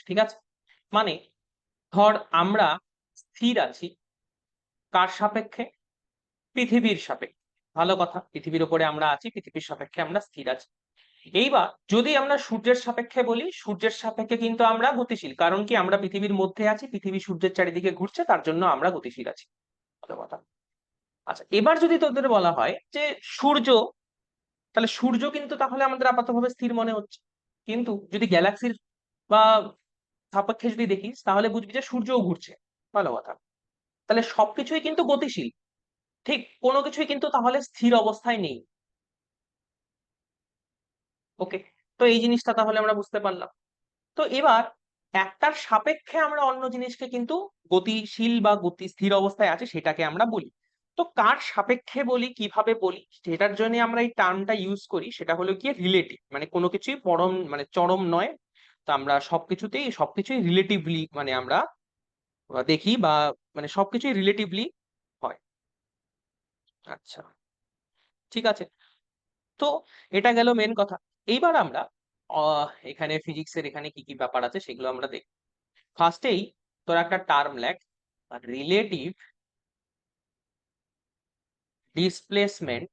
ঠিক আছে? মানে ধর আমরা স্থির আছি কার সাপেক্ষে? পৃথিবীর সাপেক্ষে। ভালো কথা, পৃথিবীর উপরে আমরা আছি, পৃথিবীর সাপেক্ষে আমরা স্থির আছি। এইবার যদি আমরা সূর্যের সাপেক্ষে বলি, সূর্যের সাপেক্ষে কিন্তু আমরা গতিশীল, কারণ কি আমরা পৃথিবীর মধ্যে আছি, পৃথিবী সূর্যের চারিদিকে ঘুরছে, তার জন্য আমরা গতিশীল আছি। ভালো কথা। আচ্ছা, এবার যদি তোদের বলা হয় যে সূর্য, তাহলে সূর্য কিন্তু তাহলে আমাদের আপাতভাবে স্থির মনে হচ্ছে, কিন্তু যদি গ্যালাক্সির বা সাপেক্ষে যদি দেখিস তাহলে বুঝবি যে সূর্যও ঘুরছে। ভালো কথা। তাহলে সবকিছুই কিন্তু গতিশীল, ঠিক কোনো কিছুই কিন্তু তাহলে স্থির অবস্থায় নেই। ওকে, তো এই জিনিসটা তাহলে আমরা বুঝতে পারলাম। তো এবার একটার সাপেক্ষে আমরা অন্য জিনিসকে কিন্তু গতিশীল বা গতি স্থির অবস্থায় আছে সেটাকে আমরা বলি। তো কার সাপেক্ষে বলি, কিভাবে বলি, সেটার জন্য আমরা এই টার্মটা ইউজ করি, সেটা হলো কি রিলেটিভ। মানে কোনো কিছুই পরম মানে চরম নয়, তো আমরা সবকিছুই রিলেটিভলি মানে আমরা দেখি, বা মানে সবকিছুই রিলেটিভলি হয়। আচ্ছা, ঠিক আছে। তো এটা গেল মেন কথা। এইবার আমরা এখানে ফিজিক্সের এখানে কি কি ব্যাপার আছে সেগুলো আমরা দেখি। ফার্স্টেই তোর একটা টার্ম লেখ, relative displacement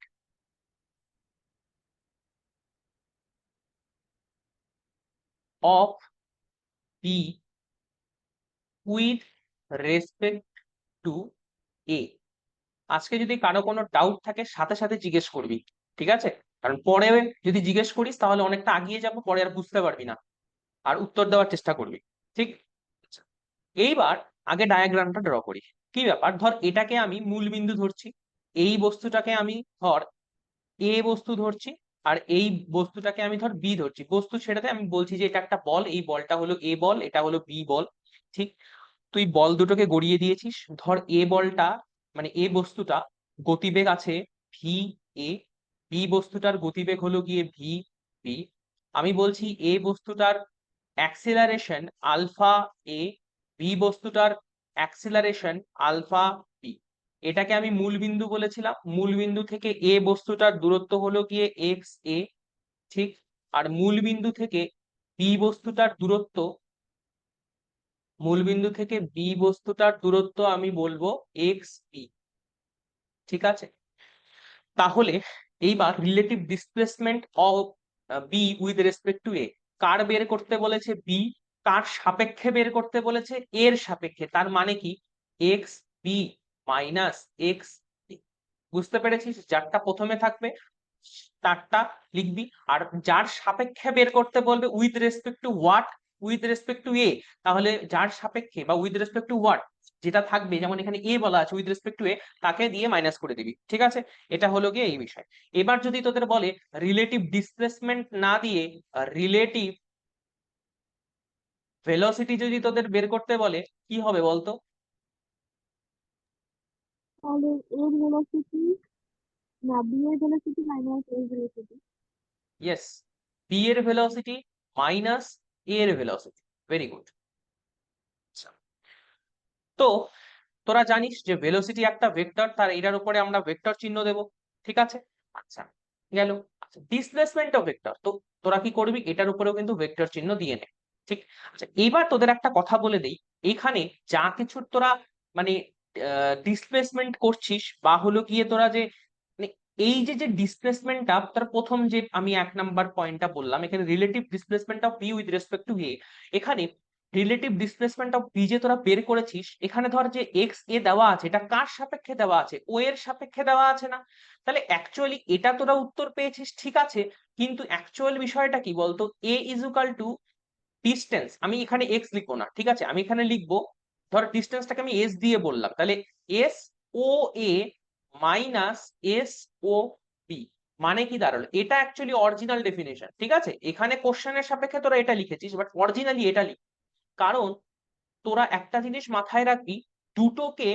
of P with respect to A. আজকে যদি কারো কোনো ডাউট থাকে সাথে সাথে জিজ্ঞেস করবি, ঠিক আছে? কারণ পরে যদি জিজ্ঞেস করিস তাহলে অনেকটা আগিয়ে যাবো, পরে আর বুঝতে পারবি না, আর উত্তর দেওয়ার চেষ্টা করবি। ঠিক? আচ্ছা, এইবার আগে ডায়াগ্রামটা ড্র করি। কি ব্যাপার, ধর এটাকে আমি মূল বিন্দু ধরছি, এই বস্তুটাকে আমি ধর এ বস্তু ধরছি, আর এই বস্তুটাকে আমি ধর বি ধরছি। বস্তু ছেড়ে আমি বলছি যে এটা একটা বল, এই বলটা হলো এ বল, এটা হলো বি বল। ঠিক? তুই বল দুটোকে গড়িয়ে দিয়েছিস। ধর এ বলটা মানে এ বস্তুটা গতিবেগ আছে ভি এ, বি বস্তুটার গতিবেগ হলো গিয়ে ভি বি। আমি বলছি এ বস্তুটার অ্যাক্সিলারেশন আলফা এ, বি বস্তুটার অ্যাক্সিলারেশন আলফা বি। এটাকে আমি মূল বিন্দু বলেছিলাম, মূল বিন্দু থেকে এ বস্তুটার দূরত্ব হলো গিয়ে এক্স এ। ঠিক? আর মূল বিন্দু থেকে বি বস্তুটার দূরত্ব, মূলবিন্দু থেকে বি বস্তুটার দূরত্ব আমি বলবো এক্স বি। ঠিক আছে? তাহলে এইবার relative displacement of B with respect to A কার বের করতে বলেছে? বি। কার সাপেক্ষে বের করতে বলেছে? এর সাপেক্ষে। তার মানে কি এক্স বি মাইনাস এক্স। বুঝতে পেরেছিস? যারটা প্রথমে থাকবে তারটা লিখবি, আর যার সাপেক্ষে বের করতে বলবে with respect to what, with respect to A, তাহলে যার সাপেক্ষে বা উইথ রেসপেক্ট টু হোয়াট যেটা থাকবে, যেমন এখানে এ বলা আছে উইথ রেসপেক্ট টু এ, তাকে দিয়ে মাইনাস করে দিবি। ঠিক আছে? এটা হলো গিয়ে এই বিষয়। এবার যদি তোদের বলে রিলেটিভ ডিসপ্লেসমেন্ট না দিয়ে রিলেটিভ ভেলোসিটি যদি তোদের বের করতে বলে, কি হবে বলতো? তাহলে এর ভেলোসিটি, না বি এর ভেলোসিটি মাইনাস এর ভেলোসিটি। ইয়েস, বি এর ভেলোসিটি মাইনাস এ এর ভেলোসিটি। Very good. তো তোরা জানিস যে ভেলোসিটি একটা ভেক্টর, তার এটার উপরে আমরা ভেক্টর চিহ্ন দেব। ঠিক আছে? আচ্ছা, গেল। আচ্ছা, ডিসপ্লেসমেন্টও ভেক্টর, তো তোরা কি করবি, এটার উপরেও কিন্তু ভেক্টর চিহ্ন দিয়ে নে। ঠিক? আচ্ছা, এইবার তোদের একটা কথা বলে দেই, এখানে যা কিছু তোরা মানে ডিসপ্লেসমেন্ট করছিস, বা হলো গিয়ে তোরা যে মানে এই যে যে ডিসপ্লেসমেন্টটা, তার প্রথম যে আমি 1 নাম্বার পয়েন্টটা বললাম, এখানে relative displacement of B with respect to A, এখানে রিলেটিভ ডিসপ্লেসমেন্ট অফ বি যে তোরা বের করেছিস, এখানে ধর যে এক্স এ দেওয়া আছে, এটা কার সাপেক্ষে দেওয়া আছে? ও এর সাপেক্ষে দেওয়া আছে না? তাহলে অ্যাকচুয়ালি এটা তোরা উত্তর পেয়েছিস, ঠিক আছে, কিন্তু অ্যাকচুয়াল বিষয়টা কি বলতো? এ ইজ ইকুয়াল টু ডিস্টেন্স, আমি এখানে এক্স লিখবো না, ঠিক আছে, আমি এখানে লিখবো ধর ডিস্টেন্সটাকে আমি এস দিয়ে বললাম, তাহলে এস ও এ মাইনাস এস ও বি। মানে কি দাঁড়ালো? এটা অ্যাকচুয়ালি অরিজিনাল ডেফিনেশন। ঠিক আছে? এখানে কোশ্চেনের সাপেক্ষে তোরা এটা লিখেছিস, বাট অরিজিনালি এটা লিখ। কারণ তোরা একটা জিনিস মাথায় রাখবি, দুটোকে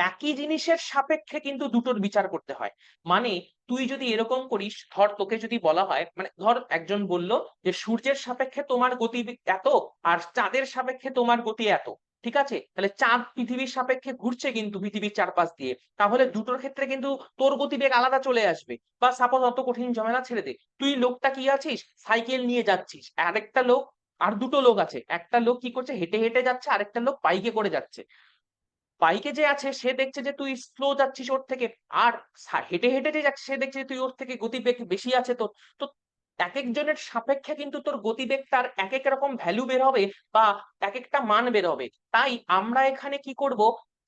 একই জিনিসের সাপেক্ষে কিন্তু দুটোর বিচার করতে হয়। মানে তুই যদি এরকম করিস, ধর তোকে যদি বলা হয়, মানে ধর একজন বলল যে সূর্যের সাপেক্ষে তোমার গতি এত, আর চাঁদের সাপেক্ষে তোমার গতি এত। ঠিক আছে? তাহলে চাঁদ পৃথিবীর সাপেক্ষে ঘুরছে কিন্তু পৃথিবীর চারপাশ দিয়ে, তাহলে দুটোর ক্ষেত্রে কিন্তু তোর গতিবেগ আলাদা চলে আসবে। বা সাপোজ অত কঠিন ঝামেলা ছেড়ে দে, তুই লোকটা কি আছিস সাইকেল নিয়ে যাচ্ছিস, আরেকটা লোক আর দুটো লোক আছে, একটা লোক কি করছে, হেঁটে হেঁটে যাচ্ছে, আরেকটা লোক বাইকে করে যাচ্ছে। বাইকে যে আছে সে দেখছে যে তুই স্লো যাচ্ছিস ওর থেকে, আর হেঁটে হেঁটে যে যাচ্ছে সে দেখছে যে তুই ওর থেকে গতিবেগ বেশি আছে তোর। তো এক একজনের সাপেক্ষে কিন্তু তোর গতিবেগটার এক এক রকম ভ্যালু বের হবে, বা এক একটা মান বের হবে। তাই আমরা এখানে কি করব,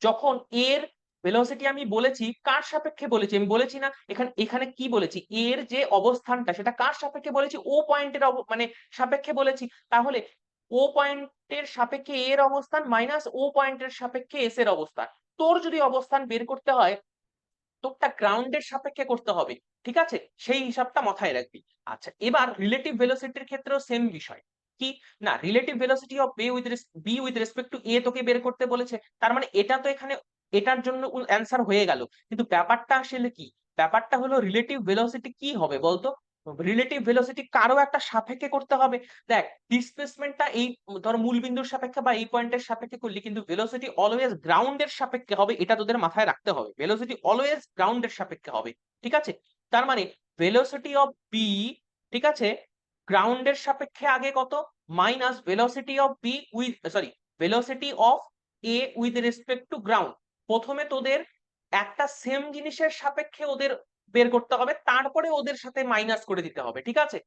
যখন এর ভেলোসিটি আমি বলেছি কার সাপেক্ষে বলেছি, আমি বলেছি না এখানে, এখানে কি বলেছি, এর যে অবস্থানটা সেটা কার সাপেক্ষে বলেছি, ও পয়েন্টের মানে সাপেক্ষে বলেছি। তাহলে ও পয়েন্টের সাপেক্ষে এর অবস্থান মাইনাস ও পয়েন্টের সাপেক্ষে এস এর অবস্থান। তোর যদি অবস্থান বের করতে হয় তোরটা গ্রাউন্ডের সাপেক্ষে করতে হবে, ঠিক আছে, সেই হিসাবটা মাথায় রাখবি। আচ্ছা, এবার রিলেটিভ ভেলোসিটির ক্ষেত্রেও সেম বিষয়। কি না, relative velocity of B with respect to A তোকে বের করতে বলেছে, তার মানে এটা তো এখানে এটার জন্য অ্যান্সার হয়ে গেল। কিন্তু ব্যাপারটা আসলে কি, ব্যাপারটা হলো রিলেটিভ ভেলোসিটি কি হবে বলতো, রিলেটিভ ভেলোসিটি কারো একটা সাপেক্ষে করতে হবে। দেখ, ডিসপ্লেসমেন্টটা এই ধর মূল বিন্দুর সাপেক্ষে বা এই পয়েন্টের সাপেক্ষে করলি, কিন্তু ভেলোসিটি অলওয়েজ গ্রাউন্ডের সাপেক্ষে হবে, এটা তোদের মাথায় রাখতে হবে, ভেলোসিটি অলওয়েজ গ্রাউন্ডের সাপেক্ষে হবে। ঠিক আছে, তার মানে ভেলোসিটি অফ বি, ঠিক আছে, গ্রাউন্ডের সাপেক্ষে আগে কত, minus velocity of B with, sorry, velocity of A with respect to ground. প্রথমে তোদের একটা সেম জিনিসের সাপেক্ষে ওদের বের করতে হবে, তারপরে ওদের সাথে মাইনাস করে দিতে হবে, ঠিক আছে।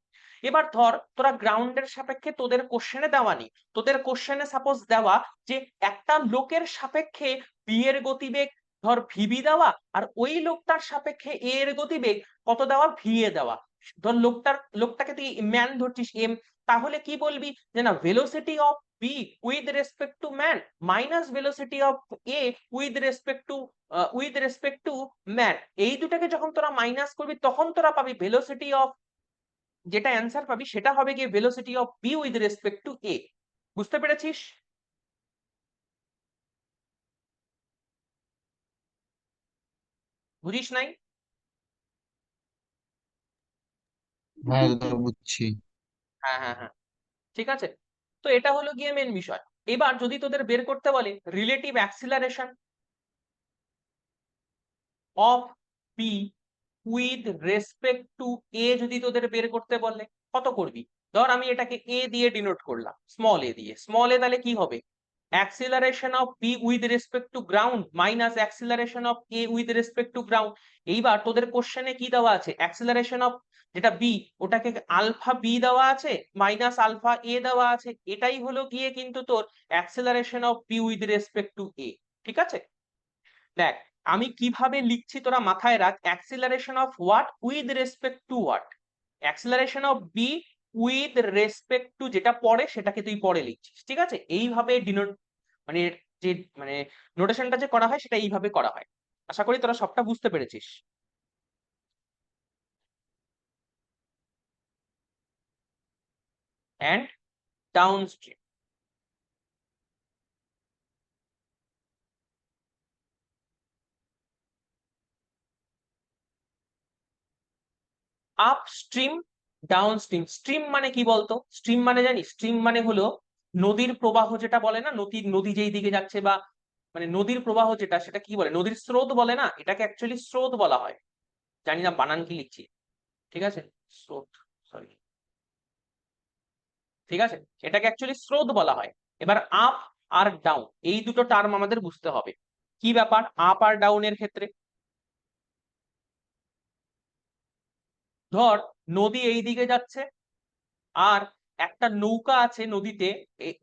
এবার ধর তোরা গ্রাউন্ডের সাপেক্ষে তোদের কোশ্চেনে দেওয়া নেই, তোদের কোশ্চেনে সাপোজ দেওয়া যে একটা লোকের সাপেক্ষে বি এর গতিবেগ ধর ভিবি দেওয়া, আর ওই লোকটার সাপেক্ষে এ এর গতিবেগ কত দেওয়া, ভি এ দেওয়া। ধর লোকটাকে তুই ম্যান ধরছিস এম, তাহলে কি বলবি যে না, velocity of B with respect to man minus velocity of A with respect to man. এই দুটাকে যখন তোরা মাইনাস করবি তখন তোরা পাবি ভেলোসিটি অফ, যেটা অ্যান্সার পাবি সেটা হবে গিয়ে velocity of B with respect to A. বুঝতে পেরেছিস? বুঝিস নাই? হ্যাঁ দাদা বুঝছি। হ্যাঁ হ্যাঁ হ্যাঁ, ঠিক আছে। তো এটা হলো গিয়ে মেন বিষয়। এবার যদি তোদের বের করতে বলে relative acceleration of B with respect to A, যদি তোদের বের করতে বলে কত করবি? ধর আমি এটাকে এ দিয়ে ডিনোট করলাম, স্মল এ দিয়ে, স্মল এ, তাহলে কি হবে, acceleration of B with respect to ground minus acceleration of A with respect to ground. এইবার তোদের কোশ্চেনে কি দেওয়া আছে, অ্যাক্সিলারেশন অফ যেটা বি, ওটাকে আলফা বি দেওয়া আছে মাইনাস আলফা এ দেওয়া আছে, এটাই হলো গিয়ে কিন্তু তোর acceleration of B with respect to A. ঠিক আছে, দেখ আমি কিভাবে লিখছি তোরা মাথায় রাখ, acceleration of what with respect to what, acceleration of B with respect to যেটা পরে সেটাকে তুই পরে লিখছিস, ঠিক আছে, এইভাবে ডিনোট মানে যে মানে নোটেশনটা যে করা হয় সেটা এইভাবে করা হয়। আশা করি তোরা সবটা বুঝতে পেরেছিস। And downstream, upstream, downstream. Stream মানে কি বলতো, স্ট্রিম মানে জানিস, স্ট্রিম মানে হলো নদীর প্রবাহ, যেটা বলে না, নদী নদী যেই দিকে যাচ্ছে, বা মানে নদীর প্রবাহ যেটা, সেটা কি বলে, নদীর স্রোত বলে না, এটাকে অ্যাকচুয়ালি স্রোত বলা হয়। জানি না বানান কি লিখছি, ঠিক আছে, স্রোত, সরি, ঠিক আছে, এটাকে অ্যাকচুয়ালি স্রোত বলা হয়। এবার আপ আর ডাউন এই দুটো টার্ম আমাদের বুঝতে হবে। কি ব্যাপার আপ আর ডাউনের ক্ষেত্রে, ধর নদী এই দিকে যাচ্ছে, আর একটা নৌকা আছে নদীতে,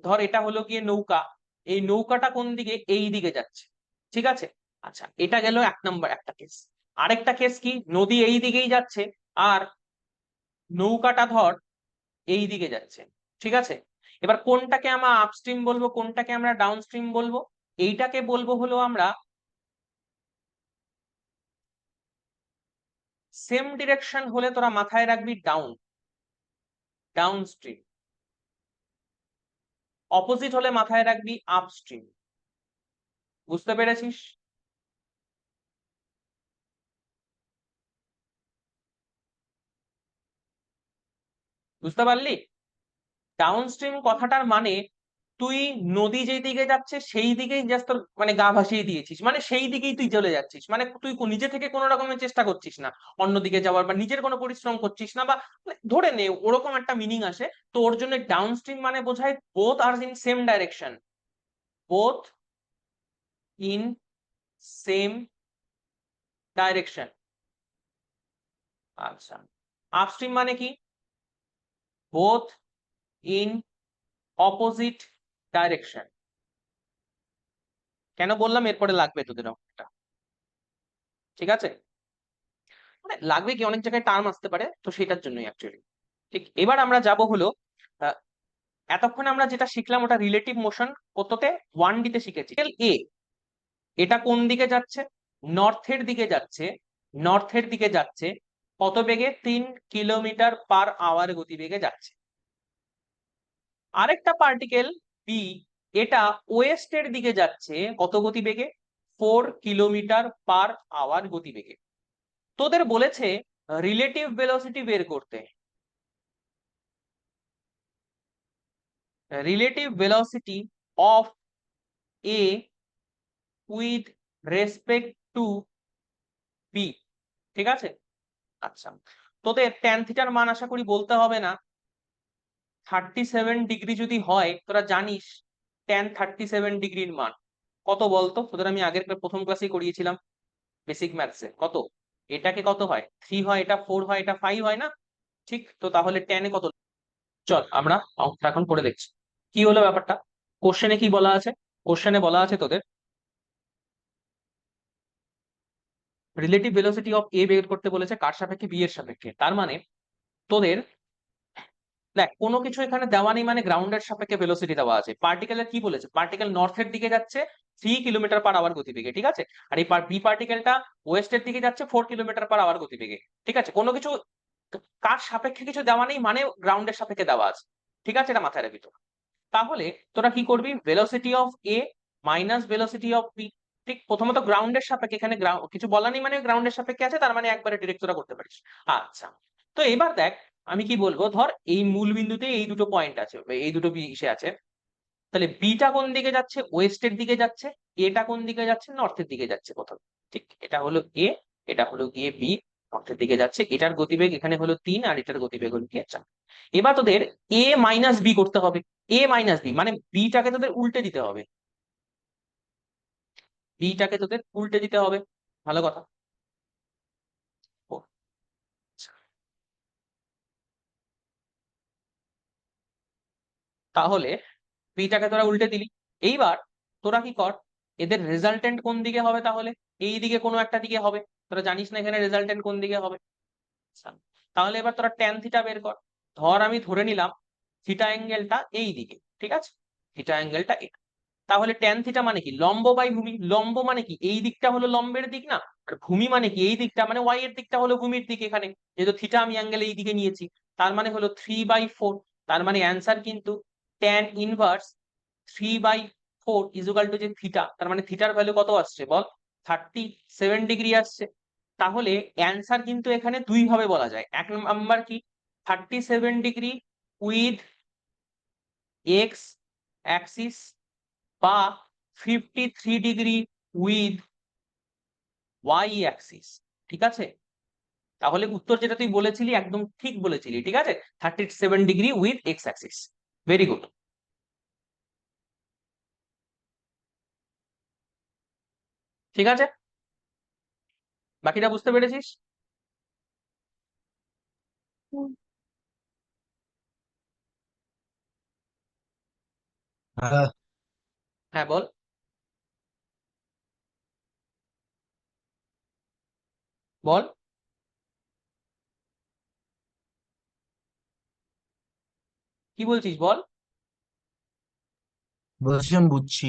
ধর এটা হলো গিয়ে নৌকা, এই নৌকাটা কোন দিকে, এই দিকে যাচ্ছে, ঠিক আছে। আচ্ছা, এটা গেল এক নম্বর একটা কেস। আরেকটা কেস কি, নদী এই দিকেই যাচ্ছে, আর নৌকাটা ধর এই দিকে যাচ্ছে, ঠিক আছে। এবার কোনটাকে আমরা আপস্ট্রিম বলবো, কোনটাকে আমরা ডাউনস্ট্রিম বলবো, এইটাকে বলবো হলো আমরা সেম ডিরেকশন হলে তোরা মাথায় রাখবি ডাউন, ডাউনস্ট্রিম। অপোজিট হলে মাথায় রাখবি আপস্ট্রিম। বুঝতে পেরেছিস? বুঝতে পারলি? ডাউনস্ট্রিম কথাটার মানে তুই নদী যেই দিকে যাচ্ছে সেই দিকেই জাস্ট তোর মানে গা ভাসিয়ে দিয়েছিস, মানে সেই দিকেই তুই চলে যাচ্ছিস, মানে তুই নিজে থেকে কোনো রকমের চেষ্টা করছিস না অন্যদিকে যাওয়ার, বা নিজের কোনো পরিশ্রম করছিস না, বা মানে ধরে নে ওরকম একটা মিনিং আসে। তো ওর জন্য ডাউন স্ট্রিম মানে বোঝায় both are in same direction, both in same direction. আচ্ছা, আপস্ট্রিম মানে কি? Both in opposite direction. কেন বললাম এরপরে লাগবে তোদের অঙ্কটা, ঠিক আছে? মানে লাগবে কি, অনেক জায়গায় টার্ম আসতে পারে, তো সেটার জন্যই অ্যাকচুয়ালি। ঠিক, এবার আমরা যাব হলো আহ, এতক্ষণ আমরা যেটা শিখলাম ওটা রিলেটিভ মোশন কততে, 1D তে শিখেছি। এ এটা কোন দিকে যাচ্ছে? নর্থের দিকে যাচ্ছে। নর্থের দিকে যাচ্ছে কত বেগে? 3 কিলোমিটার পার আওয়ার গতিবেগে যাচ্ছে। আরেকটা পার্টিকেল বি, এটা ওয়েস্টের দিকে যাচ্ছে কত গতিবেগে? 4 কিলোমিটার পার আওয়ার গতিবেগে। তোদের বলেছে রিলেটিভ ভেলোসিটি বের করতে। Relative velocity of A with respect to B, ঠিক আছে? আচ্ছা, তোদের ট্যান থিটার মান আশা করি বলতে হবে না। 37 ডিগ্রি যদি হয়, তোরা জানিস tan 37 ডিগ্রির মান কত বলতো? তোদের আমি আগের প্রথম ক্লাসে করিয়েছিলাম বেসিক ম্যাথসে। কত? এটাকে কত হয়? 3 হয়, এটা 4 হয়, এটা 5 হয় না? ঠিক তো, তাহলে ট্যানে কত? চল আমরা অঙ্কটা এখন করে দেখছি কি হলো ব্যাপারটা। কোশ্চেনে কি বলা আছে? কোশ্চেনে বলা আছে তোদের রিলেটিভ ভেলোসিটি অফ এ বের করতে বলেছে, কার সাপেক্ষে? বি এর সাপেক্ষে। তার মানে তোদের দেখ কোনো কিছু এখানে দেওয়া নেই, মানে গ্রাউন্ডের সাপেক্ষে ভেলোসিটি দেওয়া আছে। পার্টিকেলের কি বলেছে? পার্টিকেল নর্থের দিকে যাচ্ছে 3 কিলোমিটার পার আওয়ার গতিবেগে, ঠিক আছে? আর এই বি পার্টিকেলটা ওয়েস্টের দিকে যাচ্ছে 4 কিলোমিটার পার আওয়ার গতিবেগে, ঠিক আছে? কোনো কিছু কার সাপেক্ষে কিছু দেওয়া নেই, মানে গ্রাউন্ডের সাপেক্ষে দেওয়া আছে, ঠিক আছে? এটা মাথায় রাখবি তো। তাহলে তোরা কি করবি? Velocity of A minus velocity of B. ঠিক, প্রথমত গ্রাউন্ডের সাপেক্ষে, এখানে কিছু বলা নেই মানে গ্রাউন্ডের সাপেক্ষে আছে, তার মানে একবারে ডিরেক্ট তোরা করতে পারিস। আচ্ছা, তো এবার দেখ আমি কি বলবো, ধর এই মূল বিন্দুতে এই দুটো পয়েন্ট আছে, এই দুটো ইসে আছে, তাহলে বিটা কোন দিকে যাচ্ছে? ওয়েস্টের দিকে যাচ্ছে। এটা কোন দিকে যাচ্ছে? নর্থের দিকে যাচ্ছে প্রথম। ঠিক, এটা হলো এ, এটা হলো গিয়ে বি, নর্থের দিকে যাচ্ছে। এটার গতিবেগ এখানে হলো 3, আর এটার গতিবেগ হলো কি 4। এবার তোদের এ মাইনাস বি করতে হবে। এ মাইনাস বি মানে বিটাকে তোদের উল্টে দিতে হবে। বিটাকে তোদের উল্টে দিতে হবে, ভালো কথা। ও, আচ্ছা। তাহলে বিটাকে তোরা উল্টে দিলি। এইবার তোরা কি কর, এদের রেজাল্টেন্ট কোন দিকে হবে? তাহলে এই দিকে কোনো একটা দিকে হবে। তোরা জানিস না এখানে রেজাল্টেন্ট কোন দিকে হবে? আচ্ছা, তাহলে এবার তোরা ট্যান থিটা বের কর। ধর আমি ধরে নিলাম থিটা অ্যাঙ্গেলটা এই দিকে, ঠিক আছে? থিটা অ্যাঙ্গেলটা এটা। তাহলে ট্যান থিটা মানে কি? লম্ব বাই ভূমি। লম্ব মানে কি? এই দিকটা হলো লম্বের দিক না? আর ভূমি মানে কি? এই দিকটা মানে ওয়াই এর দিকটা হলো ভূমির দিক এখানে, যেহেতু থিটা আমি অ্যাঙ্গেল এই দিকে নিয়েছি। তার মানে হলো 3/4। তার মানে অ্যান্সার কিন্তু ট্যান ইনভার্স 3/4 ইজুকাল টু যে থিটা, তার মানে থিটার ভ্যালু কত আসছে বল? 37 ডিগ্রি আসছে। তাহলে অ্যান্সার কিন্তু এখানে দুই ভাবে বলা যায়। এক নাম্বার কি, 37 ডিগ্রি উইথ এক্স অ্যাক্সিস, বা 53 ডিগ্রি উইথ ওয়াই অ্যাক্সিস, ঠিক আছে? তাহলে উত্তর যেটা তুই বলেছিলি একদম ঠিক বলেছিলি, ঠিক আছে? 37 degree with ex Axis. Very good. ঠিক আছে, বাকিটা বুঝতে পেরেছিস? হুম, হ্যাঁ, হ্যাঁ বল। বল, কি বলছিস বল। বলছি আমি বুঝছি।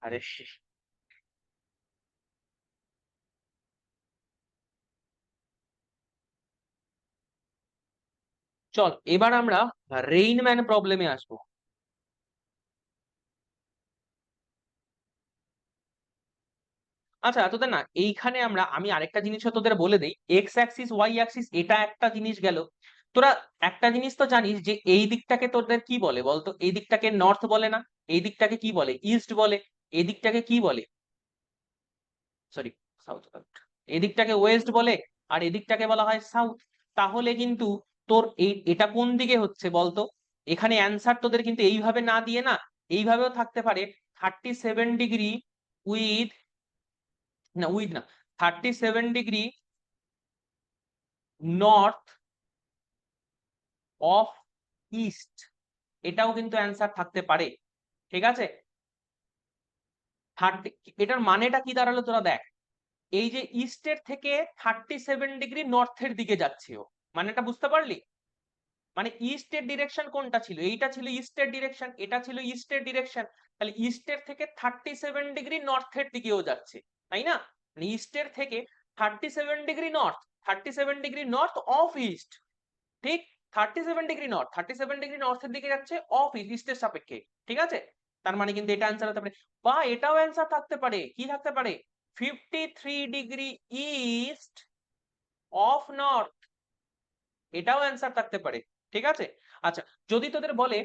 আরে চল এবার আমরা রেইনম্যান প্রবলেমে আসবো। আচ্ছা তোদের না এইখানে আমি আরেকটা জিনিসও তোদের বলে দিই, এক্স অ্যাক্সিস ওয়াই অ্যাক্সিস এটা একটা জিনিস গেল। তোরা একটা জিনিস তো জানিস যে এই দিকটাকে তোদের কি বলে বলতো? এই দিকটাকে নর্থ বলে না, এই দিকটাকে কি বলে? ইস্ট বলে। এই দিকটাকে কি বলে? Sorry, south. এই দিকটাকে ওয়েস্ট বলে, আর এদিকটাকে বলা হয় সাউথ। তাহলে কিন্তু তোর এটা কোন দিকে হচ্ছে বলতো? এখানে অ্যান্সার তোদের কিন্তু এইভাবে না দিয়ে না, এইভাবেও থাকতে পারে, 37 ডিগ্রি উইথ, না উইথ না, 37 ডিগ্রি নর্থ অফ ইস্ট, এটাও কিন্তু অ্যান্সার থাকতে পারে। ঠিক আছে, 30, এটার মানেটা কি দাঁড়ালো তোরা দেখ। এই যে ইস্টের থেকে 37 ডিগ্রি নর্থের দিকে যাচ্ছে ও, মানেটা বুঝতে পারলি? মানে ইস্টের ডিরেকশন কোনটা ছিল? এইটা ছিল ইস্টের ডিরেকশন, এটা ছিল ইস্টের ডিরেকশন। তাহলে ইস্টের থেকে 37 ডিগ্রি নর্থের দিকেও যাচ্ছে, তাই না? মানে ইস্টের থেকে 37 degree north, 37 degree north of east, ঠিক। 37 ডিগ্রি নর্থ, 37 ডিগ্রি নর্থের দিকে যাচ্ছে অফ ইস্টের সাপেক্ষে। ঠিক আছে, তার মানে কিন্তু এটা অ্যান্সার হতে পারে, বা এটাও অ্যান্সার থাকতে পারে। কি থাকতে পারে? 53 ডিগ্রি ইস্ট অফ নর্থ, এটাও অ্যান্সার থাকতে পারে। ঠিক আছে, আচ্ছা, যদি তোদের বলে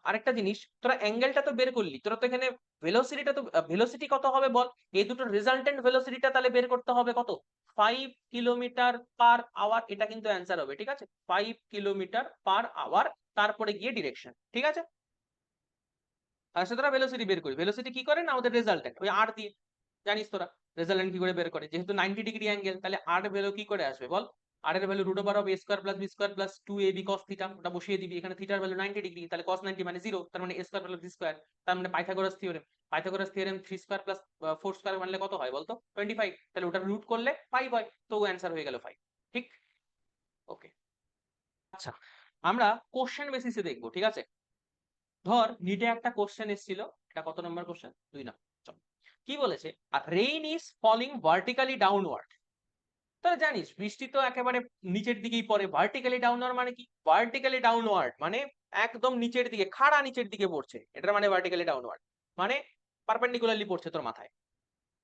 আরেকটা জিনিস, তোরা অ্যাঙ্গেলটা তো বের করলি, তোরা তো এখানে ভেলোসিটিটা তো, ভেলোসিটি কত হবে বল? এই দুটো রেজাল্টেন্ট ভেলোসিটিটা তাহলে বের করতে হবে কত? 5 কিলোমিটার পার আওয়ার, এটা কিন্তু অ্যান্সার হবে। ঠিক আছে, 5 কিলোমিটার পার আওয়ার, তারপরে গিয়ে ডিরেকশন। ঠিক আছে, আর সে তোরা ভেলোসিটি বের করি। ভেলোসিটি কি করে না, ওদের রেজাল্টেন্ট ওই আর দিয়ে, জানিস তোরা রেজাল্টেন্ট কি করে বের করে? যেহেতু 90 ডিগ্রি অ্যাঙ্গেল, তাহলে আর ভ্যালু কি করে আসবে বল? আর এর value √a² + b² + 2ab cos theta, ওটা বসিয়ে দিবি। এখানে থিটার ভ্যালু 90 ডিগ্রি, তাহলে cos 90 মানে 0, তার মানে a² + b²। তার মানে পাইথাগোরাস থিওরেম, 3² + 4² মানলে কত হয় বলতো? 25। তাহলে ওটা রুট করলে 5 হয়, তো অ্যান্সার হয়ে গেল 5। ঠিক, ওকে। আচ্ছা, আমরা কোশ্চেন বেসিসে দেখবো। ঠিক আছে, ধর নিটে একটা কোশ্চেন এসেছিল, এটা কত নম্বর কোশ্চেন? 2 না। চল, কি বলেছে? Rain is falling vertically downward. তাহলে জানিস বৃষ্টি তো একেবারে নিচের দিকেই পড়ে। ভার্টিক্যালি ডাউনওয়ার্ড মানে কি? ভার্টিক্যালি ডাউনওয়ার্ড মানে একদম নিচের দিকে, খাড়া নিচের দিকে পড়ছে, এটার মানে ভার্টিক্যালি ডাউনওয়ার্ড। মানে পারপেন্ডিকুলারলি পড়ছে তোর মাথায়,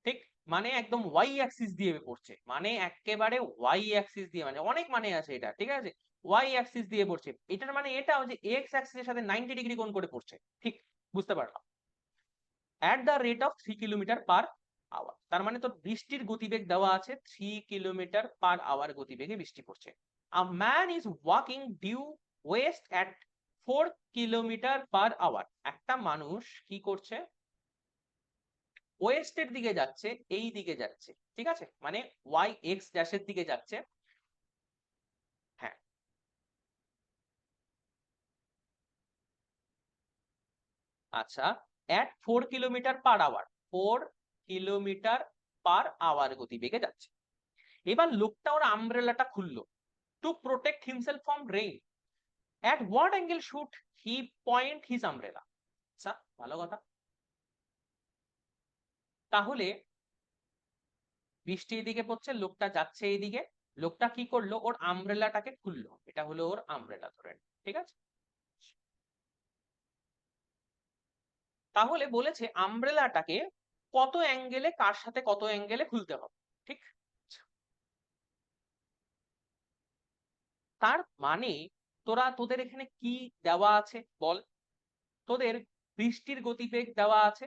ঠিক। মানে একদম ওয়াই অ্যাক্সিস দিয়ে পড়ছে, মানে একেবারে ওয়াই অ্যাক্সিস দিয়ে, মানে অনেক মানে আছে এটা। ঠিক আছে, ওয়াই অ্যাক্সিস দিয়ে পড়ছে, এটার মানে এটাও যে এক্স অ্যাক্সিসের সাথে 90 ডিগ্রি কোণ করে পড়ছে। ঠিক, বুঝতে পারলাম। At the rate of 3 kilometre per hour, তার মানে তো বৃষ্টির গতিবেগ দেওয়া আছে 3 কিলোমিটার পার আওয়ার গতিবেগে বৃষ্টি পড়ছে। A man is walking due west at 4 kilometre per hour, একটা মানুষ কি করছে? ওয়েস্টের দিকে যাচ্ছে, এই দিকে যাচ্ছে। ঠিক আছে, মানে ওয়াই এক্স ড্যাশের দিকে যাচ্ছে। হ্যাঁ, আচ্ছা, at 4 kilometre per hour, 4 kilometre per hour গতিবেগে যাচ্ছে। এবার লোকটা ওর আমব্রেলাটা খুললো to protect himself from rain. At what angle should he point his umbrella? আচ্ছা, ভালো কথা। তাহলে বৃষ্টি এদিকে পড়ছে, লোকটা যাচ্ছে এইদিকে, লোকটা কি করলো? ওর আমব্রেলাটাকে খুললো, এটা হলো ওর আমব্রেলা ধরে। ঠিক আছে, তাহলে বলেছে আমব্রেলাটাকে কত অ্যাঙ্গেলে, কার সাথে কত অ্যাঙ্গেলে খুলতে হবে। ঠিক, তার মানে তোদের এখানে কি দেওয়া আছে বল? তোদের বৃষ্টির গতিবেগ দেওয়া আছে,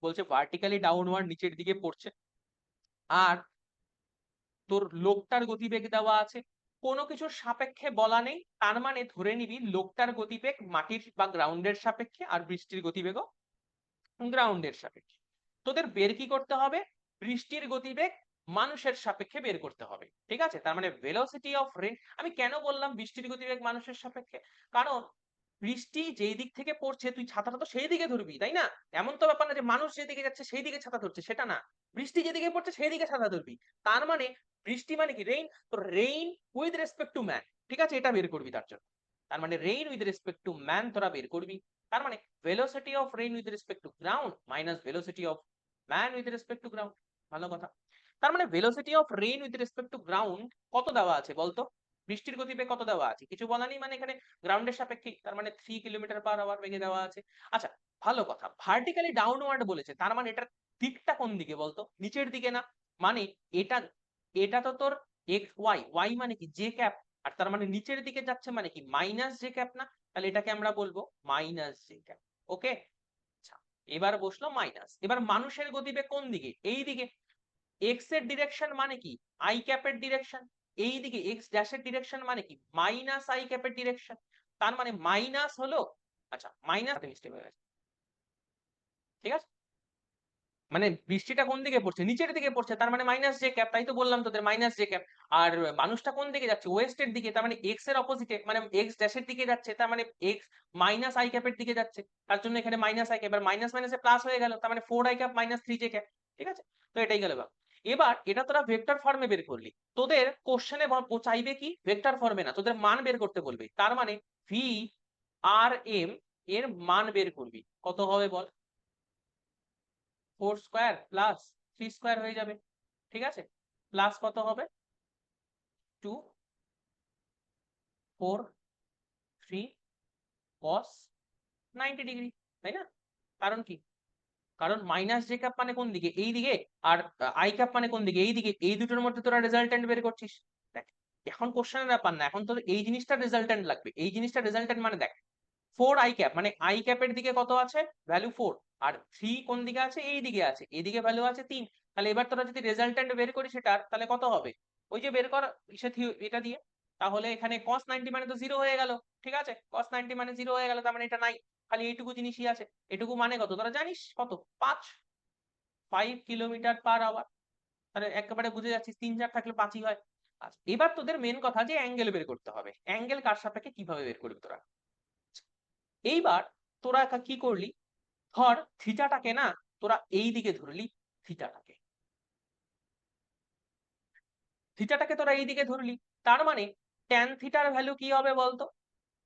বলছে ভার্টিক্যালি ডাউনওয়ার্ড, নিচের দিকে পড়ছে। আর তোর লোকটার গতিবেগ দেওয়া আছে, কোনো কিছুর সাপেক্ষে বলা নেই, তার মানে ধরে নিবি লোকটার গতিবেগ মাটির বা গ্রাউন্ডের সাপেক্ষে, আর বৃষ্টির গতিবেগও গ্রাউন্ডের সাপেক্ষে। তোদের বের কি করতে হবে? বৃষ্টির গতিবেগ মানুষের সাপেক্ষে বের করতে হবে। ঠিক আছে, তার মানে ভেলোসিটি অফ রেন। আমি কেন বললাম বৃষ্টির গতিবেগ মানুষের সাপেক্ষে? কারণ বৃষ্টি যেই দিক থেকে পড়ছে, তুই ছাতাটা তো সেই দিকে ধরবি, তাই না? এমন তো ব্যাপার না যে মানুষ যেদিকে যাচ্ছে সেই দিকে ছাতা ধরছে, সেটা না। বৃষ্টি যেদিকে পড়ছে সেই দিকে ছাতা ধরবি। তার মানে বৃষ্টি মানে কি? রেইন। তো rain with respect to man, ঠিক আছে, এটা বের করবি তার জন্য। তার মানে rain with respect to man তোরা বের করবি। তার মানে velocity of rain with respect to ground minus velocity of man with respect to ground. ভালো কথা। তার মানে velocity of rain with respect to ground কত দেওয়া আছে বলতো? বৃষ্টির গতিবেগ কত দেওয়া আছে? কিছু বলা নেই, মানে এখানে গ্রাউন্ডের সাপেক্ষে, তার মানে 3 কিলোমিটার পার আওয়ার বেগে দেওয়া আছে। আচ্ছা, ভালো কথা। ভার্টিক্যালি ডাউনওয়ার্ড বলেছে, তার মানে এটার দিকটা কোন দিকে বলতো? নিচের দিকে না? মানে এটা এটা তো তোর এক্স ওয়াই, ওয়াই মানে কি? জে ক্যাপ, আর তার মানে নিচের দিকে যাচ্ছে মানে কি মাইনাস জে ক্যাপ না, তাহলে এটাকে আমরা বলবো মাইনাস জে ক্যাপ। ওকে, আচ্ছা এবার বসলো মাইনাস। এবার মানুষের গতিবেগ কোন দিকে? এই দিকে। এক্স এর ডিরেকশন মানে কি আই ক্যাপের ডিরেকশন, এই দিকে এক্স ড্যাশের ডিরেকশন মানে কি মাইনাস আই ক্যাপের ডিরেকশন। তার মানে মাইনাস হলো, আচ্ছা মাইনাস মিস্টেক হয়ে গেছে, ঠিক আছে, মানে বৃষ্টিটা কোন দিকে পড়ছে? নিচের দিকে পড়ছে, তার মানে মাইনাস জে ক্যাপ, তাই তো বললাম তোদের মাইনাস জে ক্যাপ। আর মানুষটা কোন দিকে যাচ্ছে? ওয়েস্টের দিকে, তার মানে এক্স এর অপোজিটে, মানে এক্স ড্যাশের দিকে যাচ্ছে, তার মানে এক্স মাইনাস আই ক্যাপের দিকে যাচ্ছে, তার জন্য এখানে মাইনাস আই ক্যাপ। এবার মাইনাস মাইনাসে প্লাস হয়ে গেল, তার মানে 4 I cap minus 3 J cap, ঠিক আছে। তো এটাই গেল ব্যাপার। এবার এটা তোরা ভেক্টর ফর্মে বের করলি, তোদের কোশ্চেনে চাইবে কি ভেক্টর ফর্মে না, তোদের মান বের করতে বলবে। তার মানে ভি আর এম এর মান বের করবি, কত হবে বল? 4 স্কয়ার প্লাস 3 স্কয়ার হয়ে যাবে, ঠিক আছে, প্লাস কত হবে? 2 4 3 cos 90 ডিগ্রি, তাই না? কারণ কি? কারণ মাইনাস জে ক্যাপ মানে কোন দিকে? এই দিকে, আর আই ক্যাপ মানে কোন দিকে? এই দিকে। এই দুটোর মধ্যে তোরা রেজাল্টেন্ট বের করছিস। দেখ এখন কোশ্চেনের ব্যাপার না, এখন তোর এই জিনিসটা রেজাল্টেন্ট লাগবে। এই জিনিসটা রেজাল্টেন্ট মানে দেখ 4 আই ক্যাপ মানে আই ক্যাপের দিকে কত আছে? ভ্যালু 4। আর 3 কোন দিকে আছে? এই দিকে আছে, এদিকে ভ্যালু আছে 3। তাহলে এবার তোরা যদি রেজাল্টেন্ট বের করিস সেটার, তাহলে কত হবে? ওই যে বের কর এটা দিয়ে। তাহলে এখানে cos 90 মানে তো 0 হয়ে গেল, ঠিক আছে, cos 90 মানে 0 হয়ে গেল, তার মানে এটা নাই, খালি এইটুকু জিনিসই আছে। এটুকু মানে কত তোরা জানিস? কত? 5 কিলোমিটার পার আওয়ার। তাহলে একেবারে বুঝে যাচ্ছিস 3 4 থাকলে 5ই হয়। আচ্ছা এবার তোদের মেন কথা যে অ্যাঙ্গেল বের করতে হবে। অ্যাঙ্গেল কার সাপেক্ষে কিভাবে বের করবি তোরা? এইবার তোরা কি করলি, ধর থিটাটাকে না তোরা এই দিকে ধরলি, থিটাটাকে থিটাটাকে তোরা এই দিকে ধরলি, তার মানে ট্যান থিটার ভ্যালু কি হবে বলতো?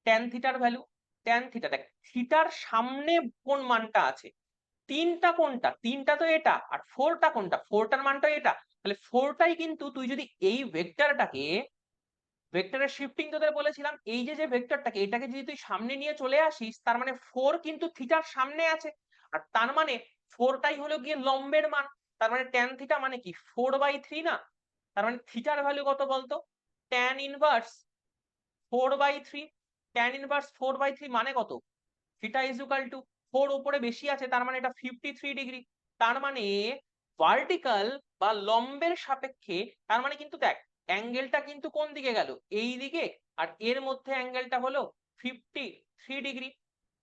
ট্যান থিটার ভ্যালু, ট্যান থিটা দেখ থিটার সামনে কোন মানটা আছে? তিনটা কোনটা? তিনটা তো এটা, আর ফোরটা কোনটা? ফোরটার মানটা এটা। তাহলে ফোরটাই কিন্তু তুই যদি এই ভেক্টরটাকে, ভেক্টরের শিফটিং তোদের বলেছিলাম, এই যে যে ভেক্টরটাকে এটাকে যদি তুই সামনে নিয়ে চলে আসিস, তার মানে 4 কিন্তু থিটার সামনে আছে, আর তার মানে 4টাই হলো গিয়ে লম্বের মান। তার মানে ট্যান থিটা মানে কি 4/3 না? তার মানে থিটার ভ্যালু কত বলতো? Tan inverse 4/3। ট্যান ইনভার্স 4/3 মানে কত? থিটা ইজ ইকুয়াল টু 4 উপরে বেশি আছে, তার মানে এটা 53 ডিগ্রি। তার মানে ভার্টিক্যাল বা লম্বের সাপেক্ষে, তার মানে কিন্তু দেখ অ্যাঙ্গেলটা কিন্তু কোন দিকে গেল? এই দিকে। আর এর মধ্যে অ্যাঙ্গেলটা হলো 53 ডিগ্রি,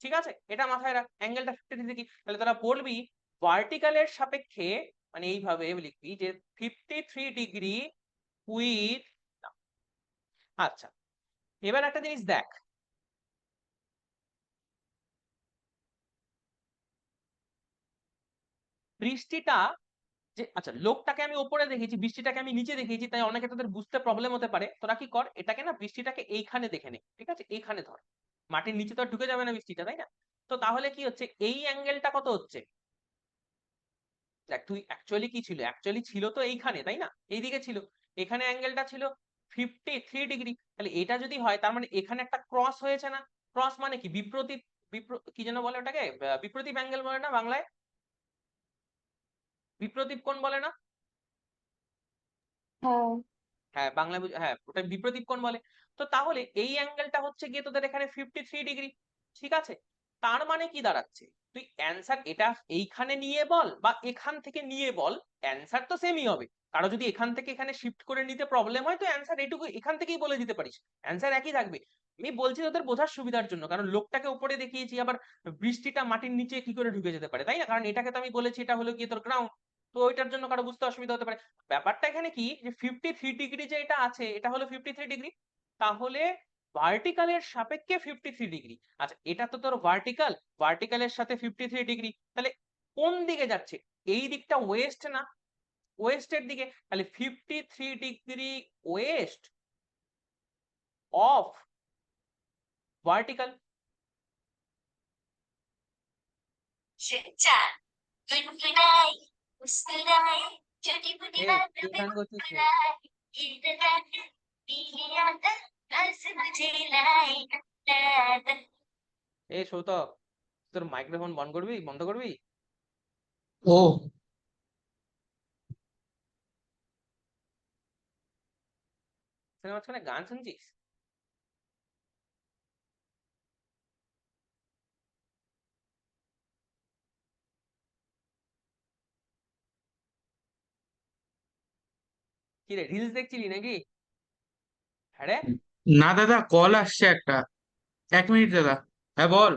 ঠিক আছে, এটা মাথায় রাখ, অ্যাঙ্গেলটা 53 ডিগ্রি। তাহলে তোরা বলবি ভার্টিক্যালের সাপেক্ষে, মানে এইভাবে লিখবি যে 53 ডিগ্রি উইথ, আচ্ছা এবার একটা জিনিস দেখ, বৃষ্টিটা যে, আচ্ছা লোকটাকে আমি উপরে দেখেছি, বৃষ্টিটাকে আমি নিচে দেখেছি, তাই অনেকে তোদের বুঝতে প্রবলেম হতে পারে। তোরা কি কর, এটাকে না বৃষ্টিটাকে এইখানে দেখে নে, ঠিক আছে, এইখানে ধর, মাটির নিচে তো আর ঢুকে যাবে না বৃষ্টিটা, তাই না? তো তাহলে কি হচ্ছে, এই অ্যাঙ্গেলটা কত হচ্ছে? দেখ তুই অ্যাকচুয়ালি কি ছিল, অ্যাকচুয়ালি ছিল তো এইখানে, তাই না, এইদিকে ছিল, এখানে অ্যাঙ্গেলটা ছিল 53 ডিগ্রি। তাহলে এটা যদি হয়, তার মানে এখানে একটা ক্রস হয়েছে না? ক্রস মানে কি বিপ্রতীপ, কি যেন বলে ওটাকে, বিপ্রতীপ অ্যাঙ্গেল বলে না বাংলায়? বিপ্রতীপ কোণ বলে না? হ্যাঁ। হ্যাঁ বাংলায় হ্যাঁ ওটা বিপরীত কোণ বলে। তো তাহলে এই অ্যাঙ্গেলটা হচ্ছে গিয়ে তোদের এখানে 53 ডিগ্রি, ঠিক আছে। তার মানে কি দাঁড়াচ্ছে, তুই অ্যান্সার এটা এইখানে নিয়ে বল বা এখান থেকে নিয়ে বল, অ্যান্সার তো সেমই হবে। কারো যদি এখান থেকে এখানে শিফট করে নিতে প্রবলেম হয়, তো অ্যান্সার এটুকু এখান থেকেই বলে দিতে পারিস, অ্যান্সার একই থাকবে। আমি বলছি তোদের বোঝার সুবিধার জন্য, কারণ লোকটাকে উপরে দেখিয়েছি, আবার বৃষ্টিটা মাটির নিচে কি করে ঢুকে যেতে পারে, তাই না? কারণ এটাকে তো আমি বলেছি এটা হলো গিয়ে তোর গ্রাউন্ড, তো ওইটার জন্য কারো বুঝতে অসুবিধা হতে পারে। ব্যাপারটা এখানে কি, যে 53 ডিগ্রি যে এটা আছে, এটা হলো 53 ডিগ্রি, তাহলে ভার্টিক্যালের সাপেক্ষে 53 ডিগ্রি। আচ্ছা এটা তো তোর ভার্টিক্যাল, ভার্টিক্যালের সাথে 53 ডিগ্রি, তাহলে কোন দিকে যাচ্ছে? এই দিকটা ওয়েস্ট না? ওয়েস্টের দিকে, তাহলে 53 ডিগ্রি ওয়েস্ট অফ ভার্টিক্যাল। এই কি গান করছিস রে? এই সৌতক, তোর মাইক্রোফোন বন্ধ করবি, বন্ধ করবি? ও মাঝখানে গান শুনছিস? কি রে, রিলস দেখছিলি নাকি? হ্যাঁ রে। না দাদা, কল আসছে একটা। 1 মিনিট দাদা। হ্যাঁ বল।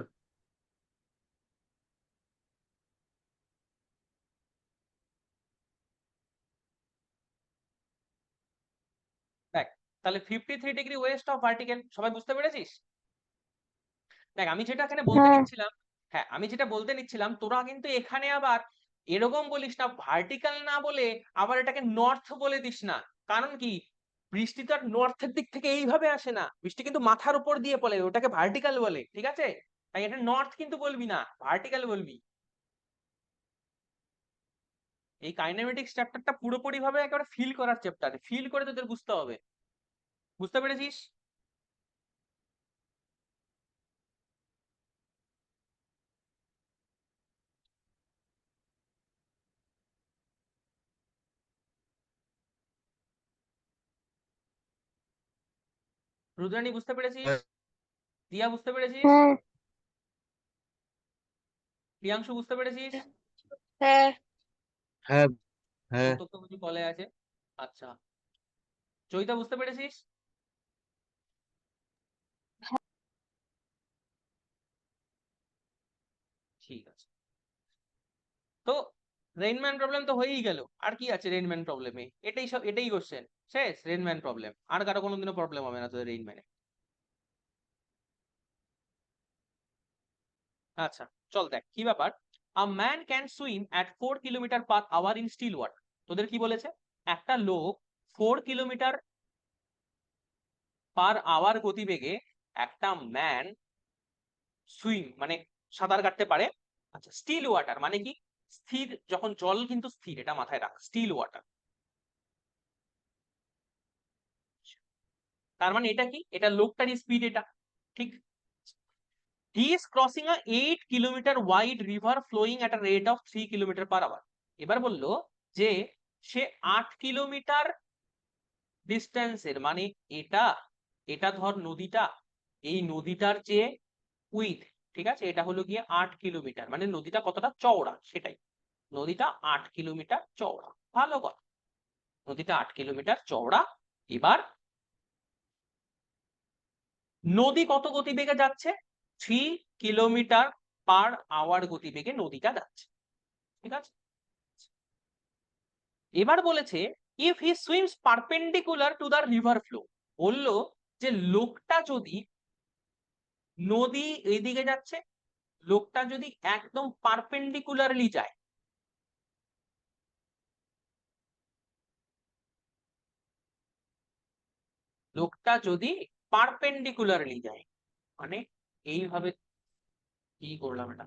দেখ, তাহলে 53 ডিগ্রি ওয়েস্ট অফ ভার্টিক্যাল, সবাই বুঝতে পেরেছিস? দেখ, আমি যেটা এখানে বলতে হ্যাঁ নিচ্ছিলাম, হ্যাঁ আমি যেটা বলতে নিচ্ছিলাম, তোরা কিন্তু এখানে আবার এরকম বলিস না, ভার্টিক্যাল না বলে আবার এটাকে নর্থ বলে দিস না। কারণ কি, বৃষ্টি তো আর নর্থের দিক থেকে এইভাবে আসে না, বৃষ্টি কিন্তু মাথার উপর দিয়ে পড়ে, ওটাকে ভার্টিক্যাল বলে, ঠিক আছে? তাই এটা নর্থ কিন্তু বলবি না, ভার্টিক্যাল বলবি। এই কাইনেমেটিক্স চ্যাপ্টারটা পুরোপুরি ভাবে একেবারে ফিল করার চ্যাপ্টার, ফিল করে তোদের বুঝতে হবে। বুঝতে পেরেছিস? রুদ্রাণী বুঝতে পেরেছিস? দিয়া বুঝতে পেরেছিস? হ্যাঁ প্রিয়াংশু বুঝতে পেরেছিস? হ্যাঁ হ্যাঁ হ্যাঁ কৌতুক তো কিছু কলে আছে। আচ্ছা, চৈতা বুঝতে পেরেছিস? ঠিক আছে। তো রেইনম্যান প্রবলেম তো হয়েই গেল, আর কি আছে রেইনম্যান প্রবলেমে? এটাই সব, এটাই কোশ্চেন শেষ, রেইনম্যান প্রবলেম। আর কারো কোনোদিনও প্রবলেম হবে না তোদের রেইনম্যানে। আচ্ছা, চল দেখ কি ব্যাপার। A man can swim at 4 kilometre per hour in still water. তোদের কি বলেছে? একটা লোক 4 কিলোমিটার পার আওয়ার গতিবেগে, একটা ম্যান সুইম মানে সাঁতার কাটতে পারে। আচ্ছা, স্টিল ওয়াটার মানে কি? স্থির, যখন জল কিন্তু স্থির, এটা মাথায় রাখ, স্টিল ওয়াটার। তার মানে এটা কি, এটা লোকটারই স্পিড এটা, ঠিক? He is crossing a 8 kilometre wide river flowing at a rate of 3 kilometre per hour. এবার বললো যে সে 8 কিলোমিটার ডিস্টেন্সের, মানে এটা, এটা ধর নদীটা, এই নদীটার যে উইথ, ঠিক আছে, এটা হলো গিয়ে 8 কিলোমিটার, মানে নদীটা কতটা চওড়া সেটাই। নদীটা 8 কিলোমিটার চওড়া, ভালো কথা, নদীটা 8 কিলোমিটার চওড়া। এবার নদী কত গতিবেগে যাচ্ছে? 3 কিলোমিটার পার আওয়ার গতিবেগে নদীটা যাচ্ছে, ঠিক আছে? এবার বলেছে if he swims perpendicular to the river flow. বললো যে লোকটা যদি, নদী এইদিকে যাচ্ছে, লোকটা যদি একদম পারপেন্ডিকুলারলি যায়, লোকটা যদি পারপেন্ডিকুলারলি যায়, মানে এইভাবে, কি করলাম এটা,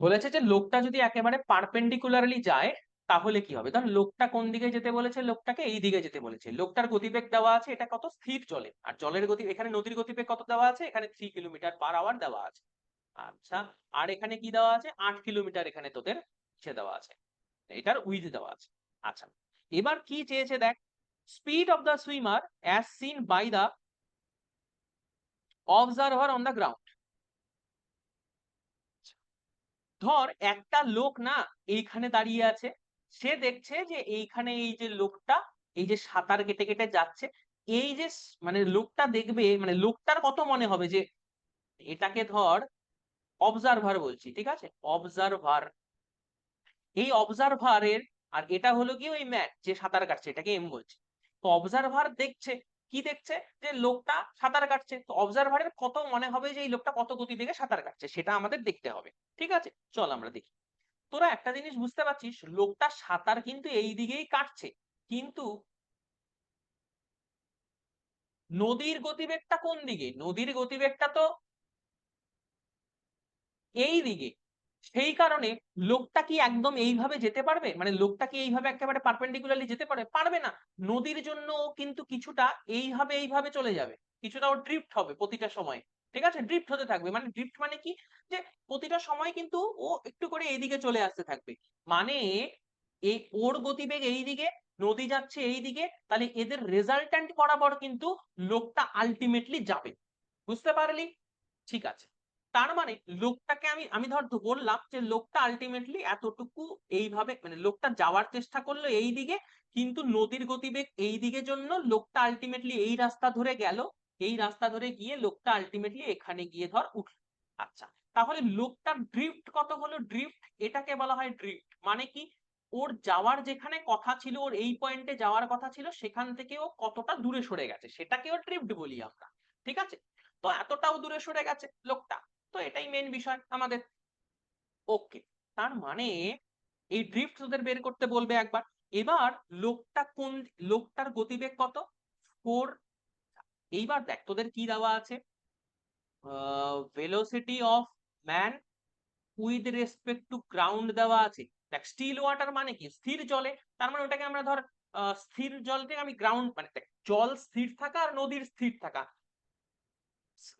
বলেছে যে লোকটা যদি একেবারে পারপেন্ডিকুলারলি যায় তাহলে কি হবে। ধর লোকটা কোন দিকে যেতে বলেছে, লোকটাকে এই দিকে যেতে বলেছে, লোকটার গতিবেগ দেওয়া আছে এটা কত, স্থির জলে, আর জলের গতি, এখানে নদীর গতিবেগ কত দেওয়া আছে, এখানে 3 কিলোমিটার পার আওয়ার দেওয়া আছে। আচ্ছা, আর এখানে কি দেওয়া আছে, 8 কিলোমিটার এখানে তোদের ইচ্ছে দেওয়া আছে, এটার উইথ দেওয়া আছে। আচ্ছা, এবার কি চেয়েছে দেখ, speed of the swimmer as seen by the observer on the ground. ধর একটা লোক না এইখানে দাঁড়িয়ে আছে, সে দেখছে যে এইখানে এই যে লোকটা, এই যে সাঁতার কেটে কেটে যাচ্ছে, এই যে মানে লোকটা দেখবে, মানে লোকটার কত মনে হবে যে, এটাকে ধর অবজারভার বলছি, ঠিক আছে, অবজারভার, এই অবজারভারের, আর এটা হলো কি ওই ম্যান যে সাঁতার কাটছে, এটাকে এম বলছি। তো অবজারভার দেখছে, কি দেখছে, যে লোকটা সাঁতার কাটছে, তো অবজারভারের কত মনে হবে যে এই লোকটা কত গতিবেগে সাঁতার কাটছে, সেটা আমাদের দেখতে হবে, ঠিক আছে? চল আমরা দেখি। তোরা একটা জিনিস বুঝতে পারছিস, লোকটা সাঁতার কিন্তু এই দিকেই কাটছে, কিন্তু নদীর গতিবেগটা কোন দিকে, নদীর গতিবেগটা তো এই দিকে। সেই কারণে লোকটা কি একদম এইভাবে যেতে পারবে, মানে লোকটা কি এইভাবে একেবারে পারপেন্ডিকুলারলি যেতে পারে, পারবে না। নদীর জন্য ও কিন্তু কিছুটা এইভাবে এইভাবে চলে যাবে, কিছুটা ও ড্রিফট হবে প্রতিটা সময়, ঠিক আছে, ড্রিফট হতে থাকবে। মানে ড্রিফট মানে কি, যে প্রতিটা সময় কিন্তু ও একটু করে এইদিকে চলে আসতে থাকবে, মানে এই ওর গতিবেগ এইদিকে, নদী যাচ্ছে এই দিকে, তাহলে এদের রেজাল্ট্যান্ট বরাবর কিন্তু লোকটা আলটিমেটলি যাবে। বুঝতে পারলি? ঠিক আছে, তার মানে লোকটাকে আমি আমি ধর বললাম যে লোকটা আলটিমেটলি এতটুকু এইভাবে, মানে লোকটা যাওয়ার চেষ্টা করলো এই দিকে, কিন্তু নদীর গতিবেগ এই দিকের জন্য লোকটা আলটিমেটলি এই রাস্তা ধরে গেল, এই রাস্তা ধরে গিয়ে লোকটা আলটিমেটলি এখানে গিয়ে ধর উঠল। আচ্ছা, তাহলে লোকটার ড্রিফট কত হলো? ড্রিফট, এটাকে বলা হয় ড্রিফট। মানে কি, ওর যাওয়ার যেখানে কথা ছিল, ওর এই পয়েন্টে যাওয়ার কথা ছিল, সেখান থেকে ও কতটা দূরে সরে গেছে, সেটাকে ও ড্রিফট বলি আমরা। ঠিক আছে, তো এতটাও দূরে সরে গেছে লোকটা, তো এটাই মেন বিষয় আমাদের। ওকে, তার মানে এই ড্রিফট তোদের বের করতে বলবে একবার। এবার লোকটা কোন, লোকটার গতিবেগ কত? 4। এইবার দেখ তোদের কি দেওয়া আছে, velocity of man with respect to ground দেওয়া আছে। দেখ স্টিল ওয়াটার মানে কি, স্থির জলে, তার মানে ওটাকে আমরা ধর স্থির জলটাকে আমি গ্রাউন্ড, মানে দেখ জল স্থির থাকা আর নদীর স্থির থাকা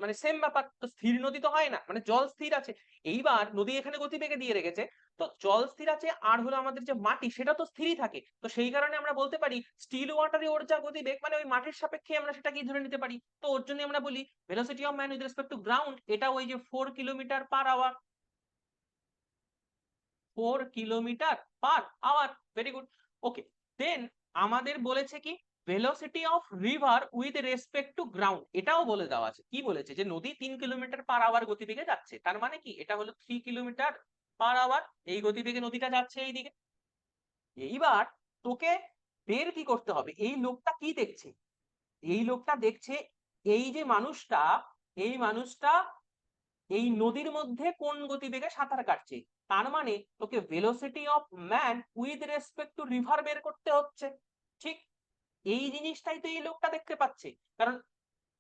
মানে সেম ব্যাপার, তো স্থির নদী তো হয় না, মানে জল স্থির আছে। এইবার নদী এখানে গতিবেগে দিয়ে রেখেছে, তো জল স্থির আছে, আর হলো আমাদের যে মাটি সেটা তো স্থিরই থাকে, তো সেই কারণে আমরা বলতে পারি স্টিল ওয়াটারে ওর যা গতিবেগ, মানে ওই মাটির সাপেক্ষে আমরা সেটা কি ধরে নিতে পারি, তো ওর জন্য আমরা বলি velocity of man with respect to ground, এটা ওই যে 4 kilometre per hour. 4 kilometre per hour, very good. Okay, then আমাদের বলেছে কি velocity of river with respect to ground, এটাও বলে দেওয়া আছে। কি বলেছে, যে নদী 3 কিলোমিটার পার আওয়ার গতিবেগে যাচ্ছে, তার মানে কি এটা হলো 3 কিলোমিটার পার আওয়ার, এই গতিবেগে নদীটা যাচ্ছে এইদিকে। এইবার তোকে বের কি করতে হবে, এই লোকটা কি দেখছে, এই লোকটা দেখছে এই যে মানুষটা, এই মানুষটা এই নদীর মধ্যে কোন গতিবেগে সাঁতার কাটছে, তার মানে তোকে velocity of man with respect to river বের করতে হচ্ছে। ঠিক এই জিনিসটাই তো এই লোকটা দেখতে পাচ্ছে, কারণ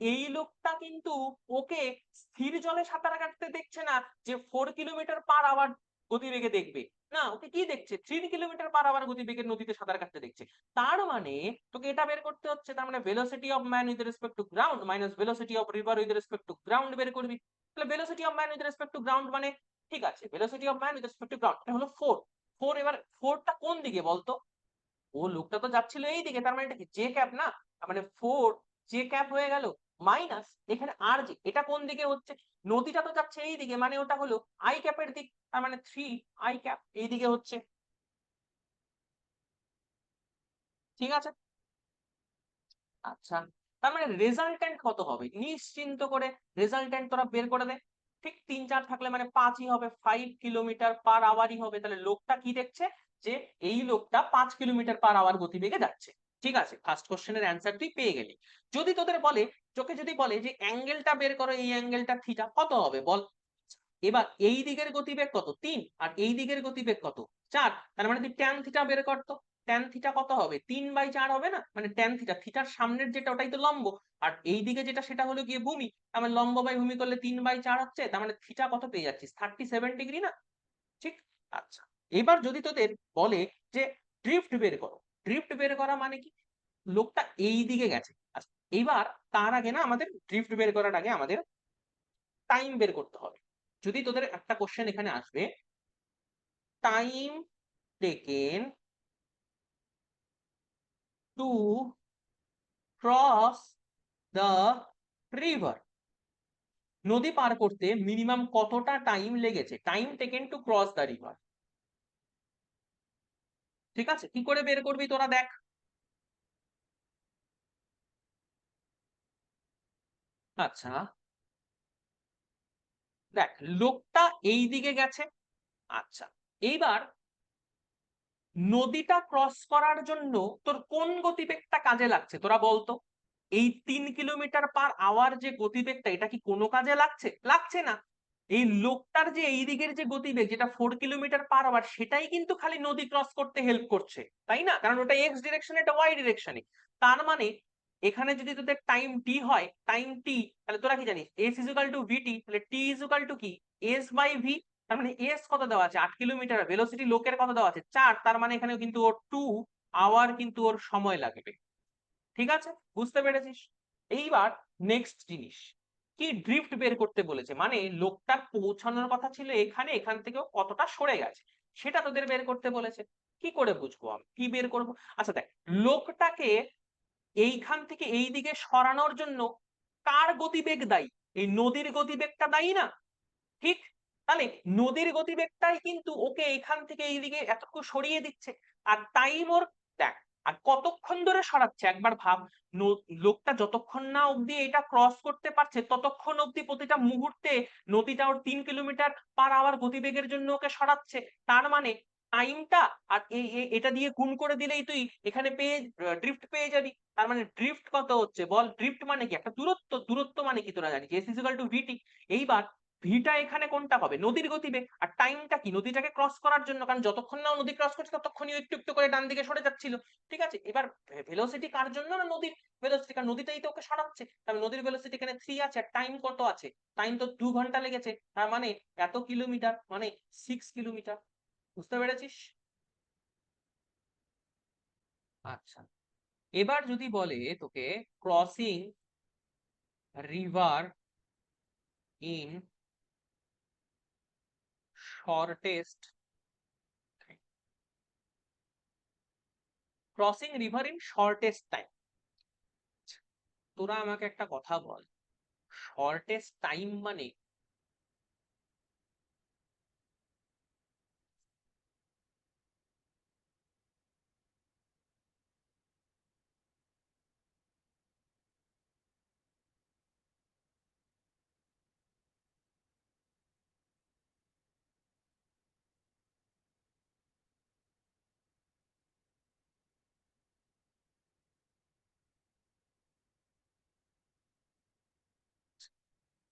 এই লোকটা কিন্তু ওকে স্থির জলে সাঁতার কাটতে দেখছে না, যে 4 কিলোমিটার পার আওয়ার গতিবেগে দেখবে, না ওকে কি দেখছে, 3 কিলোমিটার পার আওয়ার গতিবেগের নদীতে সাঁতার কাটতে দেখছে। তার মানে তোকে এটা বের করতে হচ্ছে, তার মানে velocity of man with respect to ground minus velocity of river with respect to ground বের করবি। তাহলে velocity of man with respect to ground মানে, ঠিক আছে, velocity of man with respect to ground এটা হলো 4। এবার 4টা কোন দিকে বলতো, ও লোকটা তো যাচ্ছিল এই দিকে, তার মানে এটা কি জে ক্যাপ না, তার মানে 4 জে ক্যাপ হয়ে গেল, মাইনাস এখানে আর জি, এটা কোন দিকে হচ্ছে, নদীটা তো যাচ্ছে এই দিকে, মানে ওটা হলো আই ক্যাপের দিক, তার মানে 3 আই ক্যাপ এই দিকে হচ্ছে। ঠিক আছে, আচ্ছা, তার মানে রেজাল্ট্যান্ট কত হবে, নিশ্চিন্ত করে রেজাল্ট্যান্ট তোরা বের করে দে। ঠিক 3 4 থাকলে মানে 5ই হবে, 5 কিলোমিটার পার আওয়ারই হবে। তাহলে লোকটা কি দেখছে, যে এই লোকটা 5 কিলোমিটার পার আওয়ার গতিবেগে যাচ্ছে। ঠিক আছে, ফার্স্ট কোশ্চেনের অ্যান্সার তুই পেয়ে গেলি। যদি তোদের বলে, তোকে যদি বলে যে অ্যাঙ্গেলটা বের করো, এই অ্যাঙ্গেলটা থিটা কত হবে বল। এবার এই দিকের গতিবেগ কত 3, আর এই দিকের গতিবেগ কত 4, তার মানে তুই ট্যান থিটা বের করতো। ট্যান থিটা কত হবে, 3/4 হবে না, মানে ট্যান থিটা, থিটার সামনের যেটা ওটাই তো লম্ব, আর এই দিকে যেটা সেটা হলো গিয়ে ভূমি, আমার লম্ব বাই ভূমি করলে 3/4 হচ্ছে, তার মানে থিটা কত পেয়ে যাচ্ছিস, 37 ডিগ্রি না। ঠিক, আচ্ছা, এবার যদি তোদের বলে যে ড্রিফট বের করো, ড্রিফট বের করা মানে কি, লোকটা এই দিকে গেছে। আচ্ছা, এইবার তার আগে না, আমাদের ড্রিফট বের করার আগে আমাদের টাইম বের করতে হবে। যদি তোদের একটা কোশ্চেন এখানে আসবে, time taken to cross the river, নদী পার করতে মিনিমাম কতটা টাইম লেগেছে, time taken to cross the river. ঠিক আছে, কি করে বের করবি তোরা দেখ। আচ্ছা, দেখ লোকটা এই দিকে গেছে। আচ্ছা, এইবার নদীটা ক্রস করার জন্য তোর কোন গতিবেগটা কাজে লাগছে তোরা বলতো, এই 3 কিলোমিটার পার আওয়ার যে গতিবেগটা, এটা কি কোনো কাজে লাগছে, লাগছে না। এই লোকটার যে এই দিকের যে গতিবেগ, যেটা 4 কিলোমিটার পার আওয়ার, সেটাই কিন্তু খালি নদী ক্রস করতে হেল্প করছে, তাই না, কারণ ওটা এক্স ডিরেকশনে, এটা ওয়াই ডিরেকশনে। তার মানে এখানে যদি তোদের টাইম টি হয়, টাইম টি, তাহলে তোরা কি জানিস এস ইজুকাল টু ভিটি, তাহলে টি ইজুকাল টু কি এস বাই ভি। তার মানে এস কত দেওয়া আছে 8 কিলোমিটার, ভেলোসিটি লোকের কত দেওয়া আছে 4, তার মানে এখানে কিন্তু ওর 2 আওয়ার কিন্তু ওর সময় লাগবে। ঠিক আছে, বুঝতে পেরেছিস। এইবার নেক্সট জিনিস কি, ড্রিফট বের করতে বলেছে, মানে লোকটার পৌঁছানোর কথা ছিল এখানে, এখান থেকেও কতটা সরে গেছে সেটা তোদের বের করতে বলেছে। কি করে বুঝবো আমি, কি বের করবো? আচ্ছা দেখ, লোকটাকে এইখান থেকে এই দিকে সরানোর জন্য কার গতিবেগ দায়ী? এই নদীর গতিবেগটা দায়ী না? ঠিক? তাহলে নদীর গতিবেগটাই কিন্তু ওকে এখান থেকে এইদিকে এতটুকু সরিয়ে দিচ্ছে। আর টাইম ওর দেখ, আর কতক্ষণ ধরে সরাচ্ছে একবার ভাব। লোকটা যতক্ষণ না অব্দি এটা ক্রস করতে পারছে ততক্ষণ অব্দি প্রতিটা মুহূর্তে নদীটা ওর 3 কিলোমিটার/আওয়ার গতিবেগের জন্য ওকে সরাচ্ছে। তার মানে টাইমটা আর এটা দিয়ে গুণ করে দিলেই তুই এখানে ড্রিফট পেয়ে যাবি। তার মানে ড্রিফট কত হচ্ছে বল? ড্রিফট মানে কি? একটা দূরত্ব। দূরত্ব মানে কি তোরা জানিস, এস ইকুয়াল টু ভিটি। এইবার ভিটা এখানে কোনটা হবে? নদীর গতিবেগ। আর টাইমটা কি? নদীটাকে ক্রস করার জন্য, কারণ যতক্ষণ না ও নদী ক্রস করছে ততক্ষণই একটু একটু করে ডান দিকে সরে যাচ্ছিল। ঠিক আছে, এবার ভেলোসিটি কার জন্য? না নদীর ভেলোসিটি, কারণ নদীটাই তো ওকে সরাচ্ছে। তাহলে নদীর ভেলোসিটি এখানে 3 আছে। আর টাইম কত আছে? টাইম তো 2 ঘন্টা লেগেছে। তার মানে এত কিলোমিটার মানে 6 কিলোমিটার। বুঝতে পেরেছিস? আচ্ছা, এবার যদি বলে তোকে crossing river in shortest, crossing river in shortest time, তোরা আমাকে একটা কথা বল, শর্টেস্ট টাইম মানে?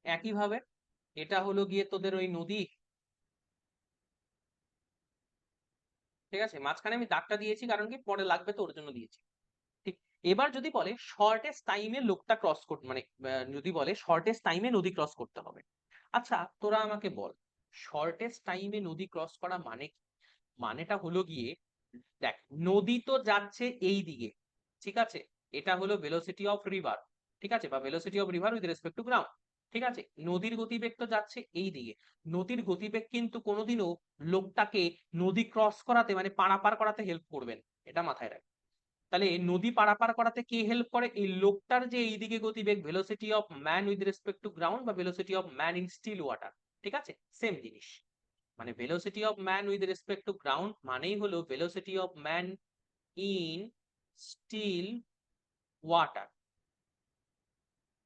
একইভাবে এটা হলো গিয়ে তোদের ওই নদী, ঠিক আছে, মাঝখানে আমি দাগটা দিয়েছি কারণ কি পরে লাগবে তো ওর জন্য দিয়েছি। ঠিক, এবার যদি বলে শর্টেস্ট টাইমে লোকটা ক্রস করতে মানে যদি বলে শর্টেস্ট টাইমে নদী ক্রস করতে হবে। আচ্ছা তোরা আমাকে বল, শর্টেস্ট টাইমে নদী ক্রস করা মানে কি? মানেটা হলো গিয়ে দেখ, নদী তো যাচ্ছে এই দিকে, ঠিক আছে, এটা হলো ভেলোসিটি অফ রিভার, ঠিক আছে, বা velocity of river with respect to ground. ঠিক আছে, নদীর গতিবেগ তো যাচ্ছে এই দিকে। নদীর গতিবেগ কিন্তু কোনোদিনও লোকটাকে নদী ক্রস করাতে মানে পারাপার করাতে হেল্প করবে না, এটা মাথায় রাখ। তাহলে নদী পারাপার করাতে কে হেল্প করে? এই লোকটার যে এইদিকে গতিবেগ, velocity of man with respect to ground বা velocity of man in still water. ঠিক আছে, সেম জিনিস। মানে velocity of man with respect to ground মানেই হলো velocity of man in still water.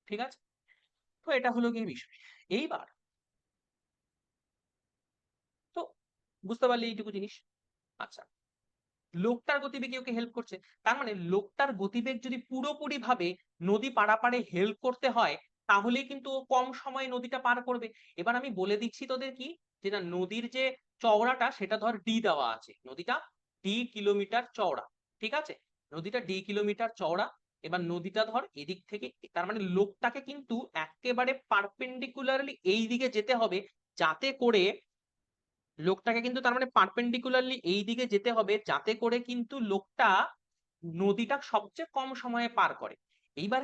ঠিক আছে, তো এটা হলো গিয়ে বিষয়। এইবার তো বুঝতে পারলি এইটুকু জিনিস। আচ্ছা, লোকটার গতিবেগে ওকে হেল্প করছে, তার মানে লোকটার গতিবেগ যদি পুরোপুরি ভাবে নদী পারাপারে হেল্প করতে হয় তাহলে কিন্তু ও কম সময়ে নদীটা পার করবে। এবার আমি বলে দিচ্ছি তোদের কি, যে না নদীর যে চওড়াটা সেটা ধর ডি দেওয়া আছে, নদীটা D কিলোমিটার চওড়া। ঠিক আছে, নদীটা D কিলোমিটার চওড়া। এবার নদীটা ধর এদিক থেকে, তার মানে লোকটাকে কিন্তু একেবারে পারপেন্ডিকুলারলি এই দিকে যেতে হবে, যাতে করে লোকটাকে কিন্তু তার মানে পারপেন্ডিকুলারলি এই দিকে যেতে হবে যাতে করে কিন্তু লোকটা নদীটা সবচেয়ে কম সময়ে পার করে। এইবার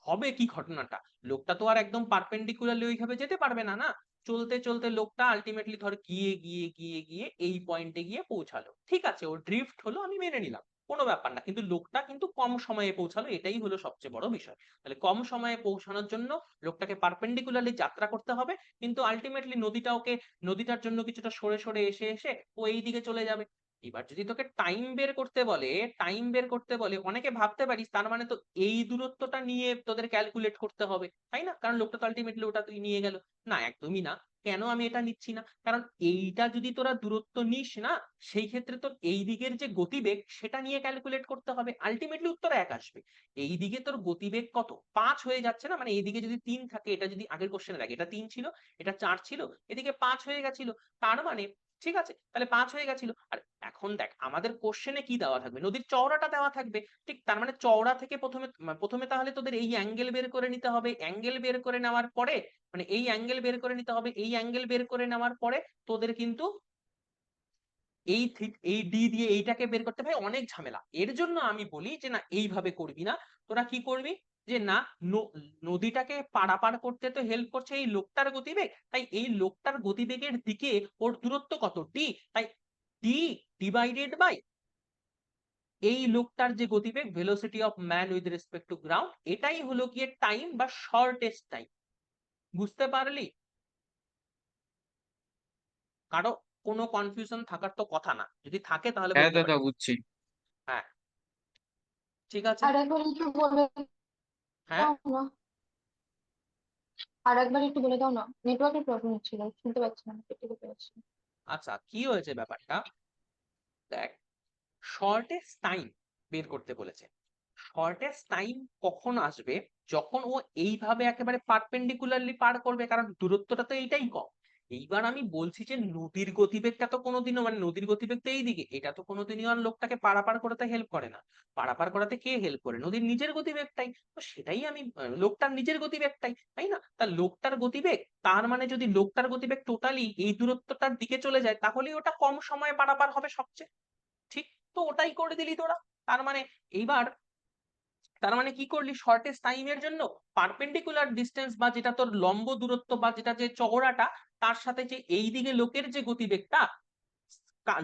হবে কি ঘটনাটা, লোকটা তো আর একদম পারপেন্ডিকুলারলি ওইভাবে যেতে পারবে না, না, চলতে চলতে লোকটা আলটিমেটলি ধর গিয়ে গিয়ে গিয়ে গিয়ে এই পয়েন্টে গিয়ে পৌঁছালো। ঠিক আছে, ও ড্রিফট হলো, আমি মেনে নিলাম, কোনো ব্যাপার না, কিন্তু লোকটা কিন্তু কম সময়ে পৌঁছালো, এটাই হলো সবচেয়ে বড় বিষয়। তাহলে কম সময়ে পৌঁছানোর জন্য লোকটাকে পারপেন্ডিকুলারলি যাত্রা করতে হবে, কিন্তু আলটিমেটলি নদীটা ওকে, নদীটার জন্য কিছুটা সরে সরে এসে এসে ও এই দিকে চলে যাবে। এবার যদি তোকে টাইম বের করতে বলে, টাইম বের করতে বলে, অনেকে ভাবতে পারিস তার মানে তো এই দূরত্বটা নিয়ে তোদের ক্যালকুলেট করতে হবে, তাই না? কারণ লোকটা তো আলটিমেটলি ওটা তুই নিয়ে গেল। না, একদমই না। কেন আমি এটা নিচ্ছি না? কারণ এইটা যদি তোরা দূরত্ব নিস না, সেই ক্ষেত্রে তোর এই দিকের যে গতিবেগ সেটা নিয়ে ক্যালকুলেট করতে হবে, আলটিমেটলি উত্তর এক আসবে। এই দিকে তোর গতিবেগ কত? 5 হয়ে যাচ্ছে না, মানে এইদিকে যদি 3 থাকে, এটা যদি আগের কোশ্চেনের আগে এটা 3 ছিল, এটা 4 ছিল, এদিকে 5 হয়ে গেছিল, তার মানে ঠিক আছে, তাহলে 5 হয়ে গেছিল। আর এখন দেখ আমাদের কোশ্চেনে কি দেওয়া থাকবে? নদীর চওড়াটা দেওয়া থাকবে। ঠিক, তার মানে চওড়া থেকে প্রথমে প্রথমে তাহলে তোদের এই অ্যাঙ্গেল বের করে নিতে হবে, অ্যাঙ্গেল বের করে নেওয়ার পরে মানে এই অ্যাঙ্গেল বের করে নিতে হবে, এই অ্যাঙ্গেল বের করে নেওয়ার পরে তোদের কিন্তু এই ডি দিয়ে এইটাকে বের করতে ভাই অনেক ঝামেলা। এর জন্য আমি বলি যে না এইভাবে করবি না, তোরা কি করবি, যে না নদীটাকে পারাপার করতে তো হেল্প করছে এই লোকটার গতিবেগ, তাই এই লোকটার গতিবেগের দিকে ওর দূরত্ব কত? ডি, তাই ডি ডিভাইডেড বাই এই লোকটার যে গতিবেগ velocity of man with respect to ground, এটাই হলো গিয়ে টাইম বা শর্টেস্ট টাইম। বুঝতে পারলি? কারো কোনো কনফিউশন থাকার তো কথা না, যদি থাকে তাহলে হ্যাঁ বলতে দাদা, পারি। বুঝছি। হ্যাঁ, ঠিক আছে। আর একবার একটু বলে হ্যাঁ, দাও না, আর একবার একটু বলে দাও না, নেটওয়ার্কের প্রবলেম হচ্ছিল, শুনতে পাচ্ছি না, কেটে কেটে যাচ্ছে। আচ্ছা, কি হয়েছে ব্যাপারটা দেখ, শর্টেস্ট টাইম বের করতে বলেছে। শর্টেস্ট টাইম কখন আসবে? যখন ও এইভাবে একেবারে পারপেন্ডিকুলারলি পার করবে, কারণ দূরত্বটা তো এইটাই কম। এইবার আমি বলছি যে নদীর গতিবেগটা তো কোনোদিনও, মানে নদীর গতিবেগ তো এইদিকে, এটা তো কোনোদিনই আর লোকটাকে পারাপার করাতে হেল্প করে না। পারাপার করাতে কে হেল্প করে? নদীর নিজের গতিবেগটাই। তো সেটাই আমি লোকটার নিজের গতিবেগটাই, তাই না? তা লোকটার গতিবেগ, তার মানে যদি লোকটার গতিবেগ টোটালি এই দূরত্বটার দিকে চলে যায়, তাহলে ওটা কম সময়ে পারাপার হবে সবচেয়ে। ঠিক, তো ওটাই করে দিলি তোরা। তার মানে এইবার, তার মানে কি করলি, শর্টেস্ট টাইমের জন্য পারপেন্ডিকুলার ডিস্টেন্স বা যেটা তোর লম্ব দূরত্ব বা যেটা যে চওড়াটা, তার সাথে যে এই দিকে লোকের যে গতিবেগটা,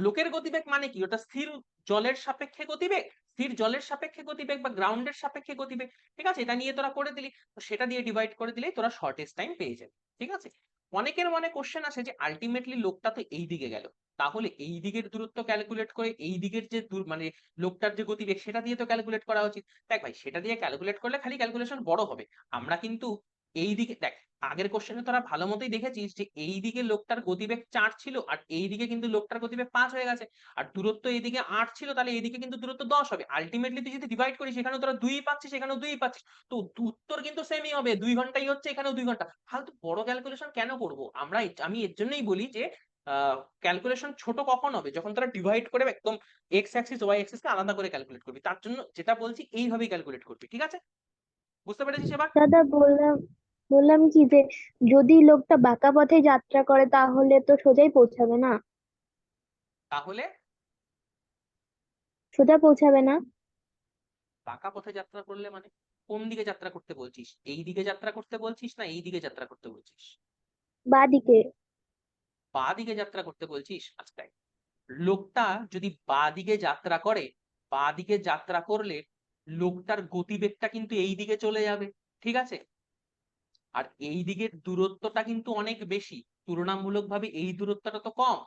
লোকের গতিবেগ মানে কি, ওটা স্থির জলের সাপেক্ষে গতিবেগ, স্থির জলের সাপেক্ষে গতিবেগ বা গ্রাউন্ডের সাপেক্ষে গতিবেগ। ঠিক আছে, এটা নিয়ে তোরা করে দিলি, তো সেটা দিয়ে ডিভাইড করে দিলেই তোরা শর্টেস্ট টাইম পেয়ে যাবে। ঠিক আছে। অনেকের মনে কোশ্চেন আসে যে আলটিমেটলি লোকটা তো এই দিকে গেল, তাহলে এই দিকের দূরত্ব ক্যালকুলেট করে এই দিকের যে মানে লোকটার যে গতিবেগ সেটা দিয়ে তো ক্যালকুলেট করা উচিত। দেখ ভাই, সেটা দিয়ে ক্যালকুলেট করলে খালি ক্যালকুলেশন বড় হবে। আমরা কিন্তু এই দিকে দেখ, আগের কোশ্চেনে তোরা ভালো মতোই দেখেছিস যে এই দিকে লোকটার গতিবেগ 4 ছিল আর এই দিকে কিন্তু লোকটার গতিবেগ 5 হয়ে গেছে। আর দূরত্ব এইদিকে 8 ছিল, তাহলে এইদিকে কিন্তু দূরত্ব 10 হবে। আলটিমেটলি তুই যদি ডিভাইড করিস, সেখানে তোরা 2 পাচ্ছিস, সেখানেও 2 পাচ্ছিস। তো উত্তর কিন্তু সেমই হবে, 2 ঘন্টাই হচ্ছে, এখানেও 2 ঘন্টা। ফালতু বড় ক্যালকুলেশন কেন করব আমরা? আমি এর জন্যই বলি যে ক্যালকুলেশন ছোট কখন হবে, যখন তোরা ডিভাইড করে একদম এক্স অ্যাক্সিস ওয়াই অ্যাক্সিস কে আলাদা করে ক্যালকুলেট করবি। তার জন্য যেটা বলছি এইভাবেই ক্যালকুলেট করবি। ঠিক আছে, বুঝতে পেরেছিস এবার? দাদা বললাম বললাম কি যে যদি লোকটা বাঁকা পথে যাত্রা করে তাহলে তো সোজাই পৌঁছাবে না, তাহলে সোজা পৌঁছাবে না। বাঁকা পথে যাত্রা করলে মানে কোন দিকে যাত্রা করতে বলছিস? এই দিকে যাত্রা করতে বলছিস না এই দিকে যাত্রা করতে বলছিস? বা দিকে। বাঁ দিকে যাত্রা করতে বলছিস। আচ্ছা দেখ, লোকটা যদি বাঁ দিকে যাত্রা করে, বাঁ দিকে যাত্রা করলে লোকটার গতিবেগটা কিন্তু এই দিকে চলে যাবে। ঠিক আছে, আর এই দিকের দূরত্বটা কিন্তু অনেক বেশি, তুলনামূলকভাবে এই দূরত্বটা তো কম।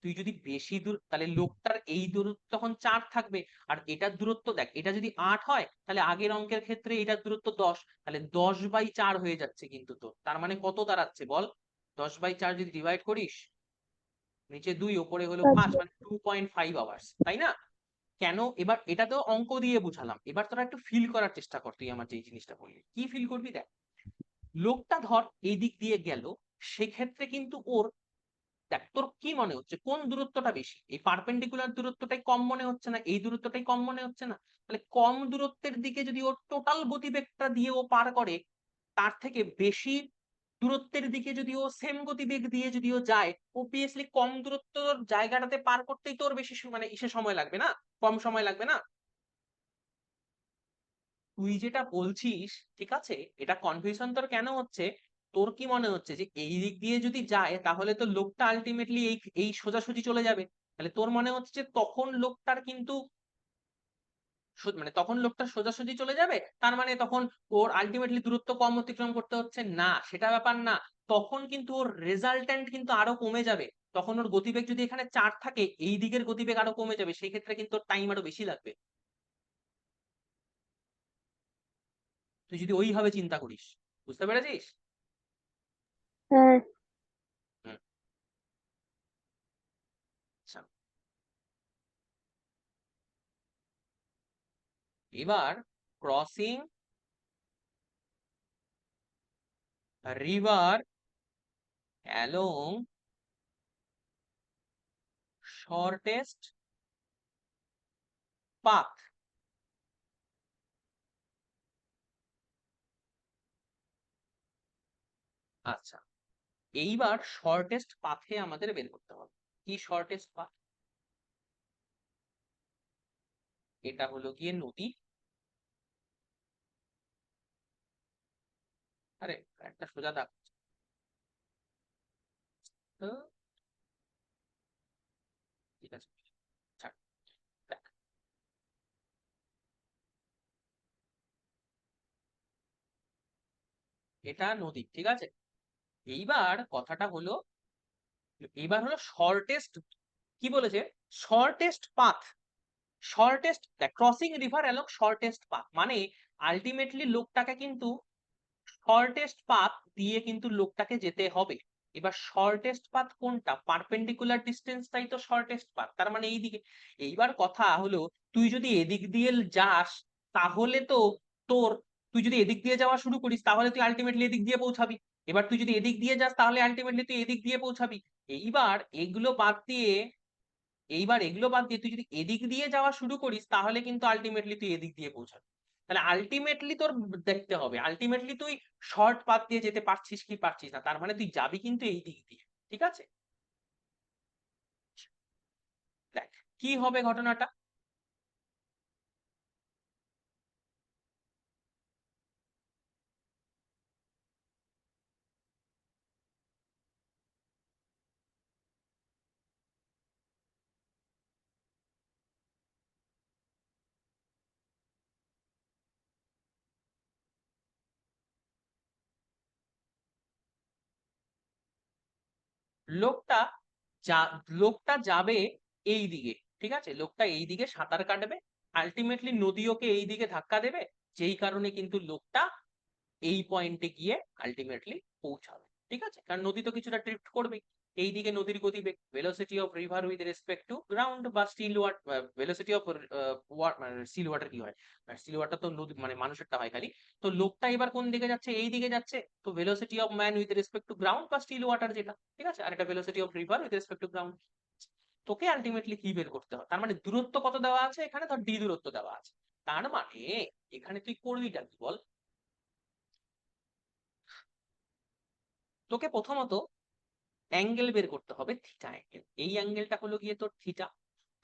তুই যদি বেশি দূর, তাহলে লোকটার এই দূরত্ব তখন 4 থাকবে, আর এটার দূরত্ব দেখ, এটা যদি 8 হয় তাহলে আগের অঙ্কের ক্ষেত্রে এটার দূরত্ব 10, তাহলে 10/4 হয়ে যাচ্ছে কিন্তু। তো তার মানে কত দাঁড়াচ্ছে বল? 10/4 যদি ডিভাইড করিস, নিচে 2 ওপরে হলো 5, আচ্ছা, মানে 2.5 আওয়ার্স, তাই না? কেন? এবার এটা তো অঙ্ক দিয়ে বুঝালাম, এবার তোরা একটু ফিল করার চেষ্টা কর। তুই আমার যে এই জিনিসটা বললি, কি ফিল করবি দেখ। লোকটা ধর এই দিক দিয়ে গেল, সেক্ষেত্রে কিন্তু ওর, দেখ তোর কি মনে হচ্ছে কোন দূরত্বটা বেশি? এই পারপেন্ডিকুলার দূরত্বটাই কম মনে হচ্ছে না এই দূরত্বটাই কম মনে হচ্ছে না? তাহলে কম দূরত্বের দিকে যদি ওর টোটাল গতিবেগটা দিয়ে ও পার করে, তার থেকে বেশি দূরত্বের দিকে যদি ও সেম গতিবেগ দিয়ে যদি ও যায়, অবভিয়াসলি কম দূরত্বর জায়গাটাতে পার করতেই তোর বেশি মানে ইসে সময় লাগবে না, কম সময় লাগবে না? তুই যেটা বলছিস, ঠিক আছে, এটা কনফিউশন তোর কেন হচ্ছে? তোর কি মনে হচ্ছে যে এই দিক দিয়ে যদি যায় তাহলে তো লোকটা আলটিমেটলি এই এই সোজাসুজি চলে যাবে, তাহলে তোর মনে হচ্ছে যে তখন লোকটার কিন্তু মানে তখন লোকটা সোজাসুজি চলে যাবে, তার মানে তখন ওর আলটিমেটলি দূরত্ব কম অতিক্রম করতে হচ্ছে না, সেটা ব্যাপার না। তখন কিন্তু ওর রেজাল্টেন্ট কিন্তু আরো কমে যাবে। তখন ওর গতিবেগ যদি এখানে 4 থাকে, এই দিকের গতিবেগ আরো কমে যাবে, সেই ক্ষেত্রে কিন্তু ওর টাইম আরো বেশি লাগবে। তুই যদি ওইভাবে চিন্তা করিস, বুঝতে পেরেছিস? হ্যাঁ। হুম, আচ্ছা। এবার crossing river along shortest path. আচ্ছা, এইবার শর্টেস্ট পাথে আমাদের বের করতে হবে। কি শর্টেস্ট পাথ? এটা হলো গিয়ে নদী। আরে একটা সোজা দাগ, তো ঠিক আছে, ছাড়। দেখ, এটা নদী, ঠিক আছে। এইবার কথাটা হলো, এইবার হলো শর্টেস্ট, কি বলেছে, shortest path. Shortest, crossing river along shortest path মানে আলটিমেটলি লোকটাকে কিন্তু শর্টেস্ট পাথ দিয়ে কিন্তু লোকটাকে যেতে হবে। এবার শর্টেস্ট পাথ কোনটা, পারপেন্ডিকুলার ডিস্টেন্সটাই তো শর্টেস্ট পাথ, তার মানে এইদিকে। এইবার কথা হলো, তুই যদি এদিক দিয়ে যাস তাহলে তো তোর, তুই যদি এদিক দিয়ে যাওয়া শুরু করিস তাহলে তুই আলটিমেটলি এদিক দিয়ে পৌঁছাবি। এবার তুই যদি এদিক দিয়ে যাস তাহলে আলটিমেটলি তুই এদিক দিয়ে পৌঁছাবি। এইবার এগুলো বাদ দিয়ে, তুই যদি এদিক দিয়ে যাওয়া শুরু করিস তাহলে কিন্তু আলটিমেটলি তুই এদিক দিয়ে পৌঁছাবি। তাহলে আলটিমেটলি তোর দেখতে হবে আলটিমেটলি তুই শর্ট পাথ দিয়ে যেতে পারছিস কি পারছিস না, তার মানে তুই যাবি কিন্তু এই দিক দিয়ে, ঠিক আছে। দেখ কি হবে ঘটনাটা। লোকটা যা লোকটা যাবে এই দিকে, ঠিক আছে, লোকটা এই দিকে সাঁতার কাটবে, আলটিমেটলি নদী ওকে এই দিকে ধাক্কা দেবে, যেই কারণে কিন্তু লোকটা এই পয়েন্টে গিয়ে আলটিমেটলি পৌঁছাবে, ঠিক আছে। কারণ নদী তো কিছুটা ড্রিফট করবে, এইদিকে নদীর গতিবেগ, velocity of river with respect to ground বা still water, velocity of still water কি হয়, স্টিল ওয়াটার তো নদী মানে মানুষেরটা হয় খালি। তো লোকটা এবার কোন দিকে যাচ্ছে, এই দিকে যাচ্ছে, তো velocity of man with respect to ground বা স্টিল ওয়াটার যেটা, ঠিক আছে। আর এটা velocity of river with respect to ground. তোকে আলটিমেটলি কি বের করতে হবে, তার মানে দূরত্ব কত দেওয়া আছে এখানে, ধর ডি দূরত্ব দেওয়া আছে, তার মানে এখানে তুই করবিটা কি বল। তোকে প্রথমত অ্যাঙ্গেল বের করতে হবে, থিটা অ্যাঙ্গেল, এই অ্যাঙ্গেলটা হলো গিয়ে তোর থিটা।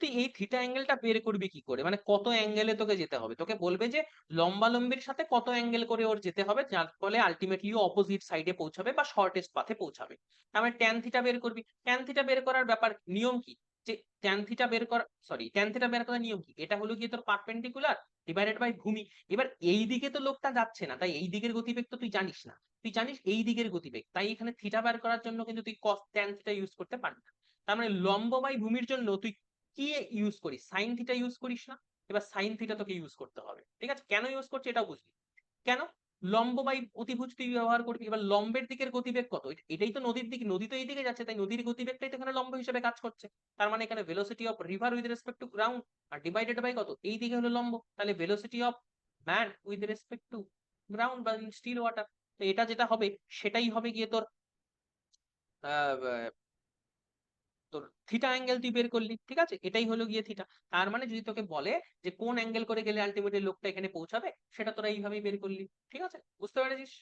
তুই এই থিটা অ্যাঙ্গেলটা বের করবি কি করে, মানে কত অ্যাঙ্গেলে তোকে যেতে হবে, তোকে বলবে যে লম্বির সাথে কত অ্যাঙ্গেল করে ওর যেতে হবে, যার ফলে আলটিমেটলি অপোজিট সাইডে পৌঁছাবে বা শর্টেস্ট পাথে পৌঁছাবে। তার মানে ট্যান থিটা বের করবি। ট্যান থিটা বের করার ব্যাপার নিয়ম কি, যে ট্যান থিটা বের করার নিয়ম কি, এটা হলো গিয়ে তোর পারপেন্ডিকুলার ডিভাইডেড বাই ভূমি। এবার এই দিকে তো লোকটা যাচ্ছে না, তাই এই দিকের গতিবেগ তো তুই জানিস না, তুই জানিস এই দিকের গতিবেগ, তাই এখানে থিটা বের করার জন্য কিন্তু তুই কস ট্যান থিটা ইউজ করতে পারবি না। তার মানে লম্ব বাই ভূমির জন্য তুই কি ইউজ করিস, সাইন থিটা ইউজ করিস না। এবার সাইন থিটা তোকে ইউজ করতে হবে, ঠিক আছে। কেন ইউজ করছি এটাও বুঝবি। কেন, লম্ব বাই অতিভুজ তুই ব্যবহার করবি। এবার লম্বের দিকের গতিবেগ কত, এটাই তো নদীর দিকে, নদী তো এই দিকে যাচ্ছে, তাই নদীর গতিবেগটাই তো এখানে লম্ব হিসেবে কাজ করছে। তার মানে এখানে velocity of river with respect to ground আর ডিভাইডেড বাই কত, এই দিকে হলো লম্ব, তাহলে velocity of man with respect to ground বা স্টিল ওয়াটার। তো এটা যেটা হবে সেটাই হবে গিয়ে তোর তোর থিটা অ্যাঙ্গেল তুই বের করলি, ঠিক আছে, এটাই হলো গিয়ে থিটা। তার মানে যদি তোকে বলে যে কোন অ্যাঙ্গেল করে গেলে আলটিমেটলি লোকটা এখানে পৌঁছাবে, সেটা তোরা এইভাবেই বের করলি, ঠিক আছে, বুঝতে পেরেছিস।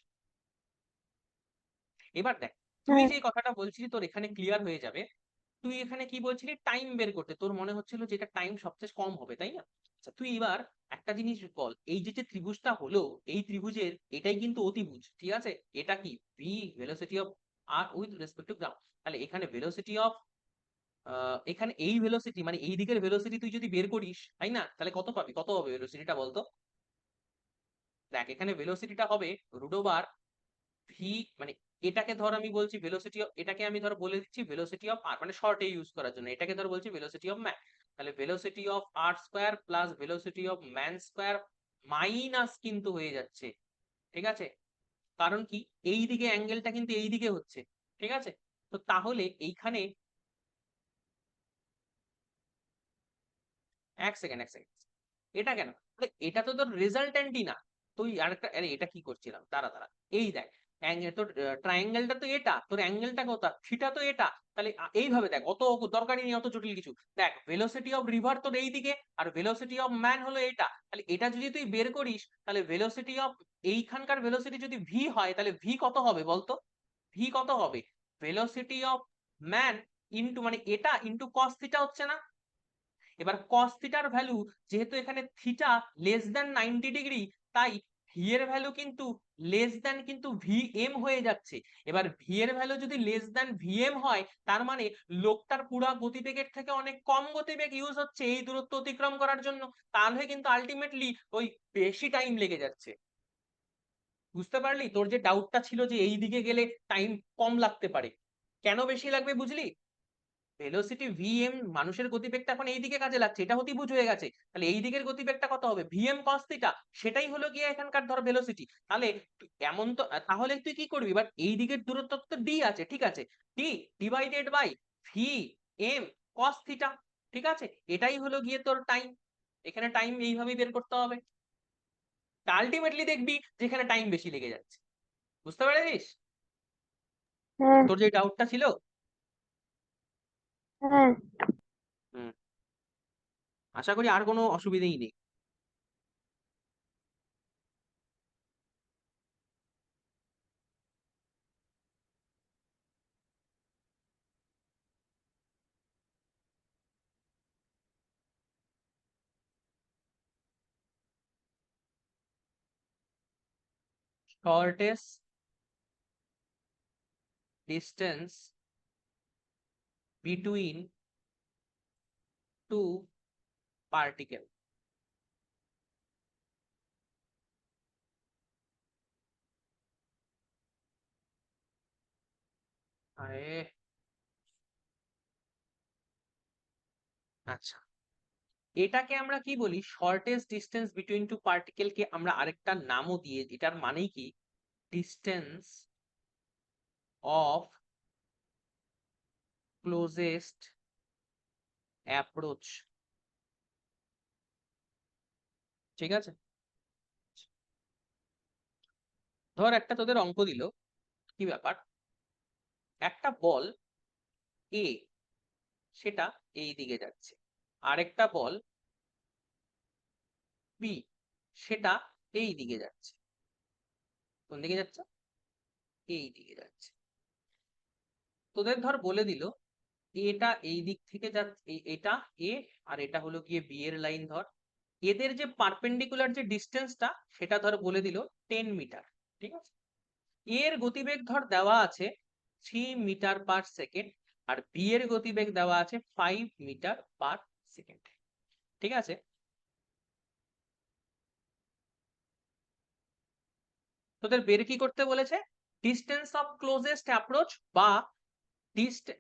এবার দেখ, তুই হ্যাঁ। যে কথাটা বলছিলি তোর এখানে ক্লিয়ার হয়ে যাবে। তুই এখানে কি বলছিলি, টাইম বের করতে তোর মনে হচ্ছিল যে এটা টাইম সবচেয়ে কম হবে, তাই না। আচ্ছা তুই এবার একটা জিনিস বল, এই যে যে ত্রিভুজটা হলো, এই ত্রিভুজের এটাই কিন্তু অতিভুজ, ঠিক আছে। এটা কি V, velocity of R with respect to ground. তাহলে এখানে ভেলোসিটি অফ, এখানে এই ভেলোসিটি মানে এই দিকের ভেলোসিটি তুই যদি বের করিস, তাই না, তাহলে কত পাবি, কত হবে ভেলোসিটিটা বলতো। দেখ এখানে ভেলোসিটিটা হবে রুট ওভার ভি, মানে এটাকে ধর আমি বলছি ভেলোসিটি, এটাকে আমি ধর বলে দিচ্ছি ভেলোসিটি অফ আর, মানে শর্টে ইউজ করার জন্য এটাকে ধর বলছি ভেলোসিটি অফ ম্যান। তাহলে velocity of R square plus velocity of man square minus কিন্তু হয়ে যাচ্ছে, ঠিক আছে। কারণ কি, এই দিকে অ্যাঙ্গেলটা কিন্তু এই দিকে হচ্ছে, ঠিক আছে। তো তাহলে এইখানে এক সেকেন্ড, এটা কেন, এটা তো তোর রেজাল্টেন্টই না। তুই আরেকটা, আরে এটা কি করছিলাম, দাঁড়া দাঁড়া, এই দেখ তোর ট্রায়াঙ্গেলটা তো এটা, তোর অ্যাঙ্গেলটা কত, থিটা তো এটা। তাহলে এইভাবে দেখ, অত দরকারই নেই অত জটিল কিছু। দেখ ভেলোসিটি অফ রিভার তোর এই দিকে আর ভেলোসিটি অফ ম্যান হলো এটা, তাহলে এটা যদি তুই বের করিস তাহলে ভেলোসিটি অফ, এইখানকার ভেলোসিটি যদি ভি হয় তাহলে ভি কত হবে বলতো, ভি কত হবে, ভেলোসিটি অফ ম্যান ইন্টু মানে এটা ইন্টু কস থিটা হচ্ছে না। এবার cos থিটার ভ্যালু, যেহেতু এখানে থিটা লেস দ্যান 90 ডিগ্রি, তাই ভি এর ভ্যালু কিন্তু লেস দ্যান কিন্তু ভিএম হয়ে যাচ্ছে। এবার ভি এর ভ্যালু যদি লেস দ্যান ভিএম হয়, তার মানে লোকটার পুরা গতিবেগের থেকে অনেক কম গতিবেগ ইউজ হচ্ছে এই দূরত্ব অতিক্রম করার জন্য, তাহলে কিন্তু আলটিমেটলি ওই বেশি টাইম লেগে যাচ্ছে, বুঝতে পারলি? তোর যে ডাউটটা ছিল যে এই দিকে গেলে টাইম কম লাগতে পারে, কেন বেশি লাগবে বুঝলি? ভেলোসিটি ভিএম, মানুষের গতিবেগটা এখন এই দিকে কাজে লাগছে, এটা অতিভুজ হয়ে গেছে, তাহলে এই দিকের গতিবেগটা কত হবে? ভিএম কস থিটা, সেটাই হলো গিয়ে এখানকার ধর ভেলোসিটি। তাহলে এমন তো, তাহলে তুই কি করবি এবার? এই দিকের দূরত্ব তো ডি আছে, ঠিক আছে, D divided by V M cos theta, ঠিক আছে, এটাই হলো গিয়ে তোর টাইম। এখানে টাইম এইভাবেই বের করতে হবে, আলটিমেটলি দেখবি যেখানে টাইম বেশি লেগে যাচ্ছে। বুঝতে পেরেছিস হ্যাঁ। তোর যে ডাউটটা ছিল? হ্যাঁ। হুম, আশা করি আর কোনো অসুবিধেই নেই। shortest distance between two particle. আরে আচ্ছা, এটাকে আমরা কি বলি? Shortest distance between two particle কে আমরা আরেকটা নামও দিয়ে, এটার মানেই কি? ডিস্টেন্স অফ ক্লোজেস্ট অ্যাপ্রোচ, ঠিক আছে। ধর একটা তোদের অঙ্ক দিল, কি ব্যাপার, একটা বল এ সেটা এই দিকে যাচ্ছে, আরেকটা বল বি সেটা এই দিকে যাচ্ছে। কোন দিকে যাচ্ছে? এই দিকে যাচ্ছে। তোদের ধর বলে দিল এটা এই দিক থেকে যাচ্ছে, এটা এ আর এটা হলো গিয়ে বি এর লাইন। ধর এদের যে পারপেন্ডিকুলার যে ডিস্টেন্সটা সেটা ধর বলে দিল 10 মিটার, ঠিক আছে। এর গতিবেগ ধর দেওয়া আছে 3 মিটার পার সেকেন্ড, আর বি এর গতিবেগ দেওয়া আছে 5 মিটার পার সেকেন্ড, ঠিক আছে। তোদের বের কি করতে বলেছে? ডিস্টেন্স অফ ক্লোজেস্ট অ্যাপ্রোচ বা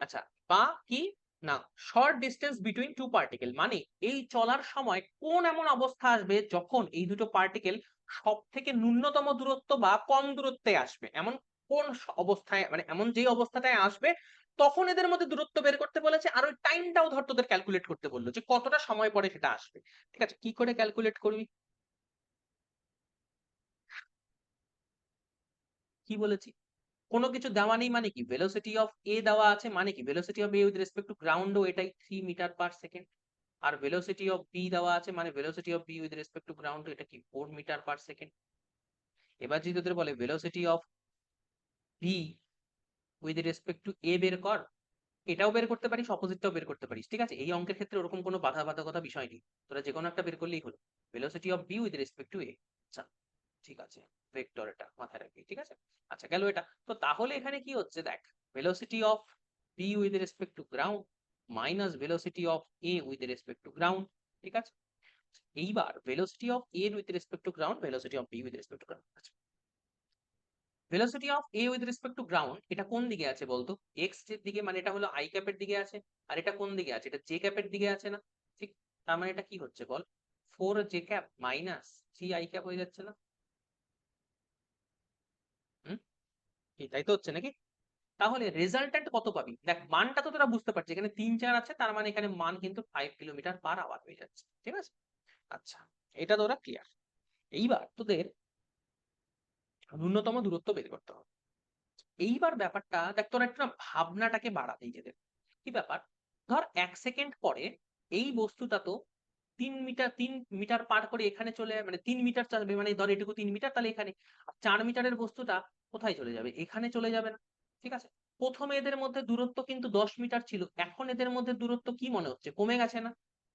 আচ্ছা, বা কি না, short distance between two particle, মানে এই চলার সময় কোন এমন অবস্থা আসবে যখন এই দুটো পার্টিকেল সব থেকে ন্যূনতম দূরত্ব বা কম দূরত্বে আসবে, এমন কোন অবস্থায়, মানে এমন যে অবস্থাটায় আসবে তখন এদের মধ্যে দূরত্ব বের করতে বলেছে। আর ওই টাইমটাও ধর তোদের ক্যালকুলেট করতে বললো যে কতটা সময় পরে সেটা আসবে, ঠিক আছে। কি করে ক্যালকুলেট করবি? কি বলেছি? কোনো কিছু দেওয়া নেই মানে কি? ভেলোসিটি অফ এ দেওয়া আছে মানে কি? Velocity of A with respect to গ্রাউন্ডও এটাই 3 মিটার পার সেকেন্ড। আর ভেলোসিটি অফ বি দেওয়া আছে মানে velocity of B with respect to ground এটা কি 4 মিটার পার সেকেন্ড। এবার যদি তোদের বলে velocity of B with respect to A বের কর, এটাও বের করতে পারিস, অপোজিটটাও বের করতে পারিস, ঠিক আছে। এই অঙ্কের ক্ষেত্রে ওরকম কোনো বাধাবাধকতা বিষয় নেই, তোরা যে কোনো একটা বের করলেই হলো। Velocity of B with respect to A, আচ্ছা ঠিক আছে, ভেক্টর এটা মাথায় রাখবি, ঠিক আছে। আচ্ছা গেল এটা। তো তাহলে এখানে কি হচ্ছে দেখ, velocity of B with respect to ground minus velocity of A with respect to ground, ঠিক আছে। এইবার velocity of A with respect to ground, velocity of B with respect to ground. আচ্ছা, velocity of A with respect to ground এটা কোন দিকে আছে বলতো? X এর দিকে, মানে এটা হলো আই ক্যাপের দিকে আছে। আর এটা কোন দিকে আছে? এটা জে ক্যাপের দিকে আছে না? ঠিক, তার মানে এটা কি হচ্ছে বল? 4 J cap minus 3 I cap হয়ে যাচ্ছে না? হুম, তাই তো হচ্ছে নাকি? তাহলে রেজাল্ট্যান্ট কত পাবি? দেখ মানটা তো তোরা বুঝতে পারছিস, এখানে 3 4 আছে, তার মানে এখানে মান কিন্তু 5 কিলোমিটার পার আওয়ার হয়ে যাচ্ছে, ঠিক আছে। আচ্ছা, এটা তোরা ক্লিয়ার। এইবার তোদের ন্যূনতম দূরত্ব বের করতে হবে। এইবার ব্যাপারটা দেখ, তোরা একটু না ভাবনাটাকে বাড়াতেই যেতে। কি ব্যাপার, ধর 1 সেকেন্ড পরে এই বস্তুটা তো 3 মিটার 3 মিটার পার করে এখানে চলে, মানে 3 মিটার চালাবে, মানে ধর এটুকু 3 মিটার, তাহলে এখানে 4 মিটারের বস্তুটা কোথায় চলে যাবে? এখানে চলে যাবে না, ঠিক আছে। প্রথমে এদের মধ্যে দূরত্ব কিন্তু 10 মিটার ছিল, এখন এদের মধ্যে দূরত্ব কি মনে হচ্ছে, কমে গেছে না?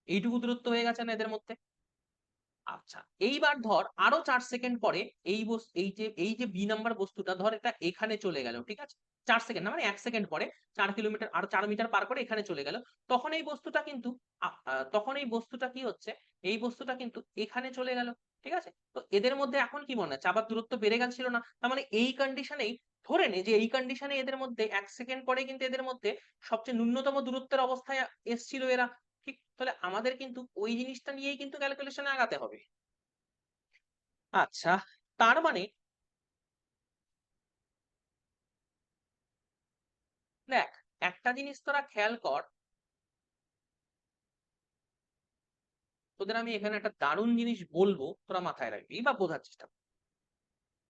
এইটুকু দূরত্ব হয়ে গেছে না এদের মধ্যে? আচ্ছা, এইবার ধর আরো 4 সেকেন্ড পরে এই যে বি নাম্বার বস্তুটা ধর এটা এখানে চলে গেল, ঠিক আছে। 4 সেকেন্ড না, মানে 1 সেকেন্ড পরে 4 কিলোমিটার আর 4 মিটার পার করে এখানে চলে গেল। তখন এই বস্তুটা কিন্তু তখন এই বস্তুটা কি হচ্ছে, এই বস্তুটা কিন্তু এখানে চলে গেল, ঠিক আছে? তো এদের মধ্যে এখন কি মনে হচ্ছে আবার দূরত্ব বেড়ে গেছিল না? তার মানে এই কন্ডিশনেই ধরে নে যে এই কন্ডিশনে এদের মধ্যে 1 সেকেন্ড পরে কিন্তু এদের মধ্যে সবচেয়ে ন্যূনতম দূরত্বের অবস্থায় এসছিল এরা। ঠিক? তাহলে আমাদের কিন্তু ওই জিনিসটা নিয়েই কিন্তু ক্যালকুলেশনে আগাতে হবে। আচ্ছা, তার মানে দেখ, একটা জিনিস তোরা খেয়াল কর, তোদের আমি এখানে একটা দারুণ জিনিস বলবো, তোরা মাথায় রাখবি বা বোঝার চেষ্টা কর।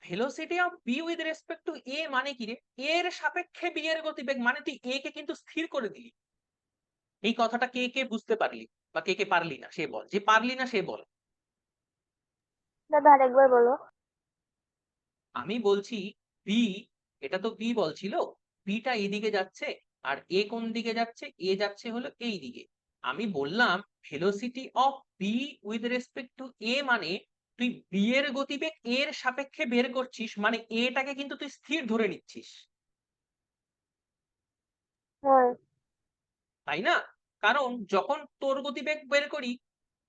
Velocity of B with respect to A মানে কি রে? এর সাপেক্ষে বি এর গতিবেগ, মানে তুই এ কে কিন্তু স্থির করে দিলি। এই কথাটা কে কে বুঝতে পারলি বা কে কে পারলি না সে বল, যে পারলি না সে বল। দাদা আরেকবার বলো। আমি বলছি বি, এটা তো বি বলছিল, বিটা এইদিকে যাচ্ছে আর এ কোন দিকে যাচ্ছে? এ যাচ্ছে হলো এই দিকে। আমি বললাম velocity of B with respect to A মানে তুই বি এর গতিবেগ এর সাপেক্ষে বের করছিস, মানে এটাকে কিন্তু তুই স্থির ধরে নিচ্ছিস, হ্যাঁ। তাই না? কারণ যখন তোর গতিবেগ বের করি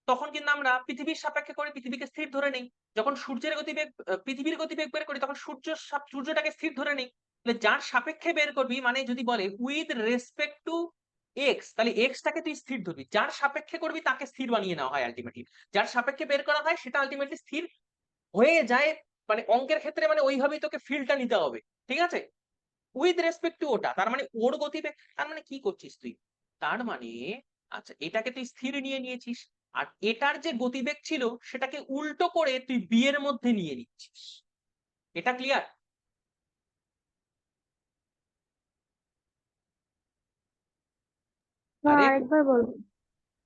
তখন কিন্তু আমরা পৃথিবীর সাপেক্ষে করে পৃথিবীকে স্থির ধরে নেই। যখন সূর্যের গতিবেগ পৃথিবীর গতিবেগ বের করি তখন সূর্যটাকে স্থির ধরে নেই। তাহলে যার সাপেক্ষে বের করবি, মানে যদি বলে উইথ রেসপেক্ট টু এক্স, তাহলে এক্সটাকে তুই স্থির ধরবি, যার সাপেক্ষে করবি তাকে স্থির বানিয়ে নেওয়া হয় আলটিমেটলি। যার সাপেক্ষে বের করা হয় সেটা আলটিমেটলি স্থির হয়ে যায়। মানে অঙ্কের ক্ষেত্রে মানে ওইভাবেই তোকে ফিল্ডটা নিতে হবে। ঠিক আছে? উইথ রেসপেক্ট টু ওটা, তার মানে ওর গতিবেগ, তার মানে কি করছিস তুই? তার মানে আচ্ছা, এটাকে তুই স্থির নিয়ে নিয়েছিস, আর এটার যে গতিবেগ ছিল সেটাকে উল্টো করে তুই বি এর মধ্যে নিয়ে নিচ্ছিস। এটা ক্লিয়ার? না, আরে, আরেকবার বলো।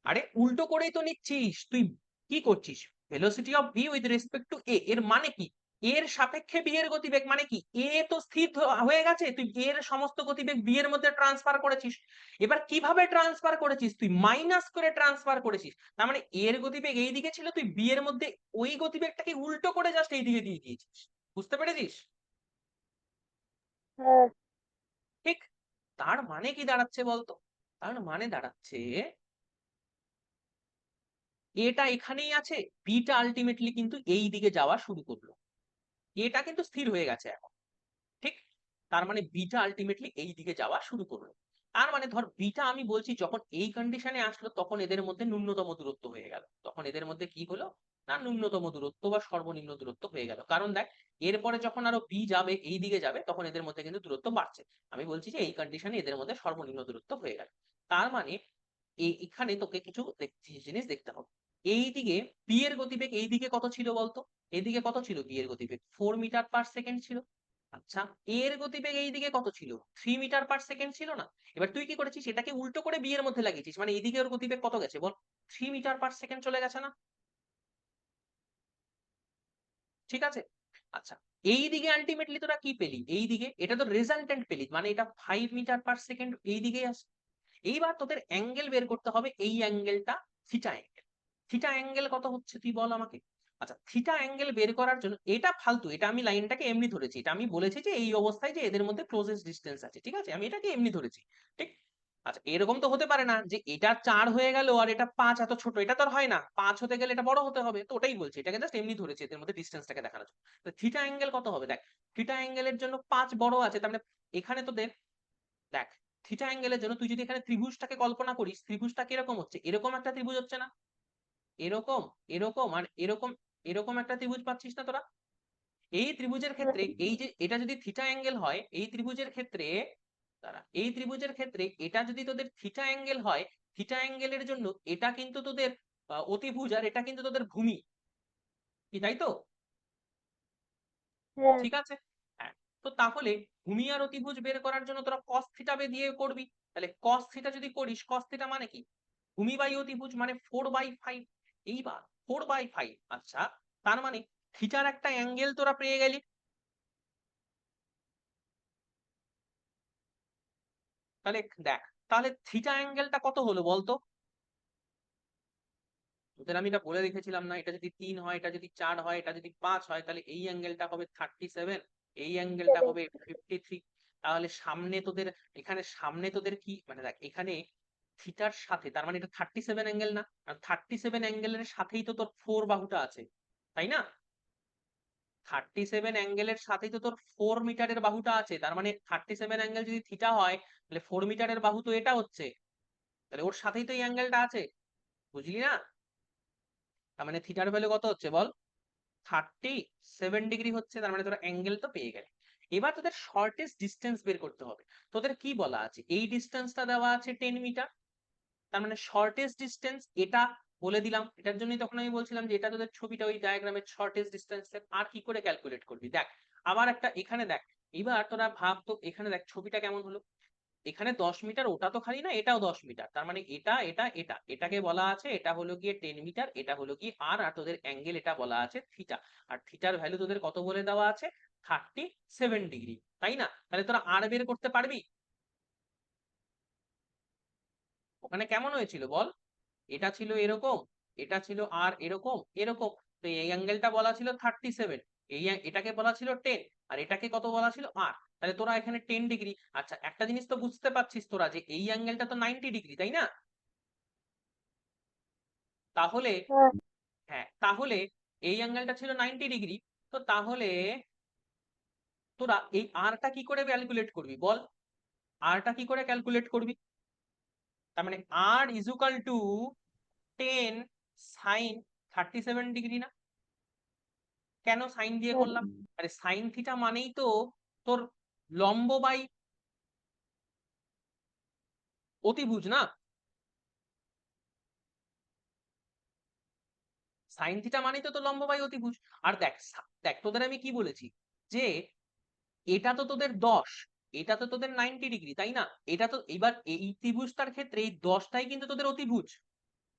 আরে উল্টো করেই তো নিচ্ছিস তুই। কি করছিস? Velocity of B with respect to A এর মানে কি? এর সাপেক্ষে বি এর গতিবেগ মানে কি? এ তো স্থির হয়ে গেছে, তুই এর সমস্ত গতিবেগ বি এর মধ্যে ট্রান্সফার করেছিস। এবার কিভাবে ট্রান্সফার করেছিস? তুই মাইনাস করে ট্রান্সফার করেছিস। তার মানে এর গতিবেগ এই দিকে ছিল, তুই বি এর মধ্যে ওই গতিবেগটাকে উল্টো করে জাস্ট এই দিকে দিয়ে দিয়েছিস। বুঝতে পেরেছিস? হ্যাঁ। ঠিক। তার মানে কি দাঁড়াচ্ছে বলতো? তার মানে দাঁড়াচ্ছে এটা এখানেই আছে, বিটা আলটিমেটলি কিন্তু এই দিকে যাওয়া শুরু করলো, এটা কিন্তু স্থির হয়ে গেছে এখন। ঠিক? তার মানে বিটা আলটিমেটলি এই দিকে যাওয়া শুরু করলো। তার মানে ধর বিটা, আমি বলছি যখন এই কন্ডিশনে আসলো তখন এদের মধ্যে ন্যূনতম দূরত্ব হয়ে গেল। তখন এদের মধ্যে কি হলো না, ন্যূনতম দূরত্ব বা সর্বনিম্ন দূরত্ব হয়ে গেল। কারণ দেখ, এরপরে যখন আরো বি যাবে এই দিকে যাবে তখন এদের মধ্যে কিন্তু দূরত্ব বাড়ছে। আমি বলছি যে এই কন্ডিশনে এদের মধ্যে সর্বনিম্ন দূরত্ব হয়ে গেল। তার মানে এখানে তোকে কিছু জিনিস দেখতে হবে। এইদিকে বি এর গতিবেগ এইদিকে কত ছিল বলতো? এইদিকে কত ছিল বি এর গতিবেগ? 4 মিটার পার সেকেন্ড ছিল। আচ্ছা, এর গতিবেগ এইদিকে কত ছিল? 3 মিটার পার সেকেন্ড ছিল না? এবার তুই কি করেছিস? এটাকে উল্টো করে বি এর মধ্যে লাগিয়েছিস, মানে এইদিকে ওর গতিবেগ কত গেছে বল? 3 মিটার পার সেকেন্ড চলে গেছে না? ঠিক আছে। আচ্ছা, এইদিকে আলটিমেটলি তোরা কি পেলি? এইদিকে এটা তো রেজাল্টেন্ট পেলি, মানে এটা 5 মিটার পার সেকেন্ড এইদিকে আসে। এইবার তোদের অ্যাঙ্গেল বের করতে হবে, এই অ্যাঙ্গেলটা থিটা অ্যাঙ্গেল। থিটা অ্যাঙ্গেল কত হচ্ছে তুই বল আমাকে? আচ্ছা, থিটা অ্যাঙ্গেল বের করার জন্য, এটা ফালতু, এটা আমি লাইনটাকে এমনি ধরেছি, এটা আমি বলেছি যে এই অবস্থায় যে এদের মধ্যে ক্লোজেস্ট ডিস্টেন্স আছে, ঠিক আছে, আমি এটাকে এমনি ধরেছি। ঠিক। আচ্ছা, এরকম তো হতে পারে না যে এটা 4 হয়ে গেল আর এটা 5, এত ছোট, এটা তো আর হয় না, 5 হতে গেলে এটা বড় হতে হবে, তো ওটাই বলছি, এটাকে জাস্ট এমনি ধরেছি এদের মধ্যে ডিস্টেন্সটাকে দেখানোর জন্য। তো থিটা অ্যাঙ্গেল কত হবে দেখ, থিটা অ্যাঙ্গেলের জন্য 5 বড় আছে, তার মানে এখানে তোদের দেখ, থিটা অ্যাঙ্গেলের জন্য তুই যদি এখানে ত্রিভুজটাকে কল্পনা করিস, ত্রিভুজটা কিরকম হচ্ছে? এরকম একটা ত্রিভুজ হচ্ছে না? এরকম, এরকম আর এরকম, এরকম একটা ত্রিভুজ পাচ্ছিস না তোরা? এই ত্রিভুজের ক্ষেত্রে এই যে এটা যদি থিটা অ্যাঙ্গেল হয়, এই ত্রিভুজের ক্ষেত্রে দাঁড়া, এই ত্রিভুজের ক্ষেত্রে এটা যদি তোদের থিটা অ্যাঙ্গেল হয়, থিটা অ্যাঙ্গেলের জন্য এটা কিন্তু তোদের অতিভুজ আর এটা কিন্তু তোদের ভূমি, কি তাই তো? হ্যাঁ। ঠিক আছে। হ্যাঁ। তো তাহলে ভূমি আর অতিভুজ বের করার জন্য তোরা cos থিটা দিয়ে করবি। তাহলে cos থিটা যদি করিস, cos থিটা মানে কি? ভূমি বাই অতিভুজ মানে 4/5। এইবার 4/5, আচ্ছা, তার মানে থিটার একটা অ্যাঙ্গেল তোরা পেয়ে গেলি। তাহলে দেখ, তাহলে থিটা অ্যাঙ্গেলটা কত হলো বলতো? তোদের আমি এটা বলে রেখেছিলাম না, এটা যদি 3 হয়, এটা যদি 4 হয়, এটা যদি 5 হয়, তাহলে এই অ্যাঙ্গেলটা হবে 37, এই অ্যাঙ্গেলটা হবে 53। তাহলে সামনে তোদের, এখানে সামনে তোদের কি মানে দেখ, এখানে থিটার সাথে, তার মানে এটা 37 অ্যাঙ্গেল না? আর 37 অ্যাঙ্গেলের সাথেই তো তোর 4 বাহুটা আছে, তাই না? 37 অ্যাঙ্গেলের সাথেই তো তোর 4 মিটারের বাহুটা আছে, তার মানে 37 অ্যাঙ্গেল যদি থিটা হয় তাহলে 4 মিটারের বাহু তো এটা হচ্ছে, তাহলে ওর সাথেই তো এই অ্যাঙ্গেলটা আছে, বুঝলি না? তার মানে থিটার ভ্যালু কত হচ্ছে বল? 37 ডিগ্রি হচ্ছে, তার মানে তোরা অ্যাঙ্গেল তো পেয়ে গেলে। এবার তোদের শর্টেস্ট ডিস্টেন্স বের করতে হবে। তোদের কি বলা আছে? এই ডিস্টেন্সটা দেওয়া আছে 10 মিটার, তার মানে শর্টেস্ট ডিস্টেন্স এটা বলে দিলাম। এটার জন্যই তখন আমি বলছিলাম যে এটা তোদের ছবিটা ওই ডায়াগ্রামের শর্টেস্ট ডিস্টেন্স। আর কি করে ক্যালকুলেট করবি দেখ, আবার একটা এখানে দেখ। এবার তোরা ভাব তো, এখানে দেখ ছবিটা কেমন হলো। এখানে 10 মিটার, ওটা তো খালি না, এটাও 10 মিটার, তার মানে এটা এটা এটা এটাকে বলা আছে, এটা হলো গিয়ে 10 মিটার, এটা হলো কি আর তোদের অ্যাঙ্গেল এটা বলা আছে থিটা। আর থিটার ভ্যালু তোদের কত বলে দেওয়া আছে? 37 ডিগ্রি, তাই না? তাহলে তোরা আর বের করতে পারবি? ওখানে কেমন হয়েছিল বল? এটা ছিল এরকম, এটা ছিল আর এরকম এরকম, তো এই অ্যাঙ্গেলটা বলা ছিল 37, এটাকে বলা ছিল 10, আর এটাকে কত বলা ছিল আর। তাহলে তোরা এখানে 10 ডিগ্রি। আচ্ছা একটা জিনিস তো বুঝতে পারছিস তোরা যে এই অ্যাঙ্গেলটা তো 90 ডিগ্রি, তাই না? তাহলে হ্যাঁ হ্যাঁ, তাহলে এই অ্যাঙ্গেলটা ছিল 90 ডিগ্রি, তো তাহলে তোরা এই আরটা কি করে ক্যালকুলেট করবি বল? আরটা কি করে ক্যালকুলেট করবি? তার মানে আর ইজুকাল টু 10 sin 37 ডিগ্রি না? কেন সাইন দিয়ে হ্যাঁ করলাম? আরে সাইন থিটা মানেই তো তোর লম্ব বাই অতিভুজ না? সাইন থিটা মানেই তো তোর লম্ব বাই অতিভুজ। আর দেখ দেখ তোদের আমি কি বলেছি যে এটা তো তোদের 10, এটা তো তোদের 90 ডিগ্রি, তাই না? এটা তো এবার এই ত্রিভুজটার ক্ষেত্রে এই 10টাই কিন্তু তোদের অতিভুজ,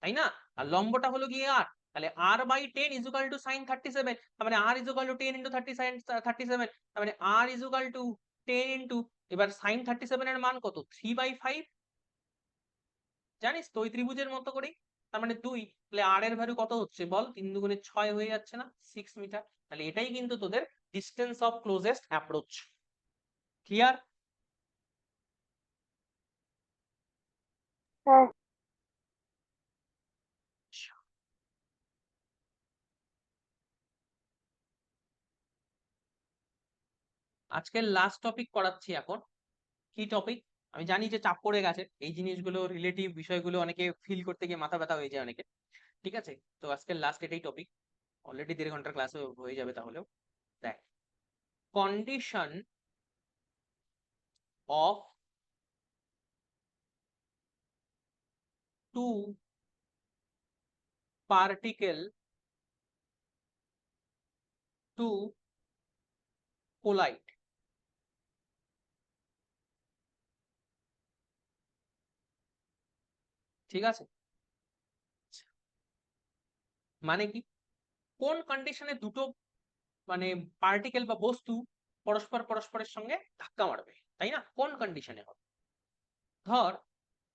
তাই না? আর লম্বটা হলো গিয়ে আর, তাহলে আর বাই 10 ইজুকাল টু সাইন 37, তার মানে আর ইজুকাল টু 10 ইন্টু 37, তার মানে আর ইজুকাল টু 10 ইন্টু, এবার সাইন 37 এর মান কত? 3/5, জানিস তো ওই ত্রিভুজের মতো করেই। তার মানে 2, তাহলে আর এর ভ্যালু কত হচ্ছে বল? 3 দুগুণে 6 হয়ে যাচ্ছে না? 6 মিটার। তাহলে এটাই কিন্তু তোদের distance of closest approach. Clear? হ্যাঁ আজকের লাস্ট টপিক করাচ্ছি এখন। কি টপিক? আমি জানি যে চাপ পড়ে গেছে, এই জিনিসগুলো রিলেটিভ বিষয়গুলো অনেকে ফিল করতে গিয়ে মাথা ব্যথা হয়ে যায় অনেকে, ঠিক আছে? তো আজকের লাস্ট এটাই টপিক, অলরেডি 1.5 ঘন্টার ক্লাস হয়ে যাবে তাহলেও। দেখ, condition of two particle to collide. ঠিক আছে? মানে কি? কোন কন্ডিশনে দুটো মানে পার্টিকেল বা বস্তু পরস্পরের সঙ্গে ধাক্কা মারবে, তাই না? কোন কন্ডিশনে হবে? ধর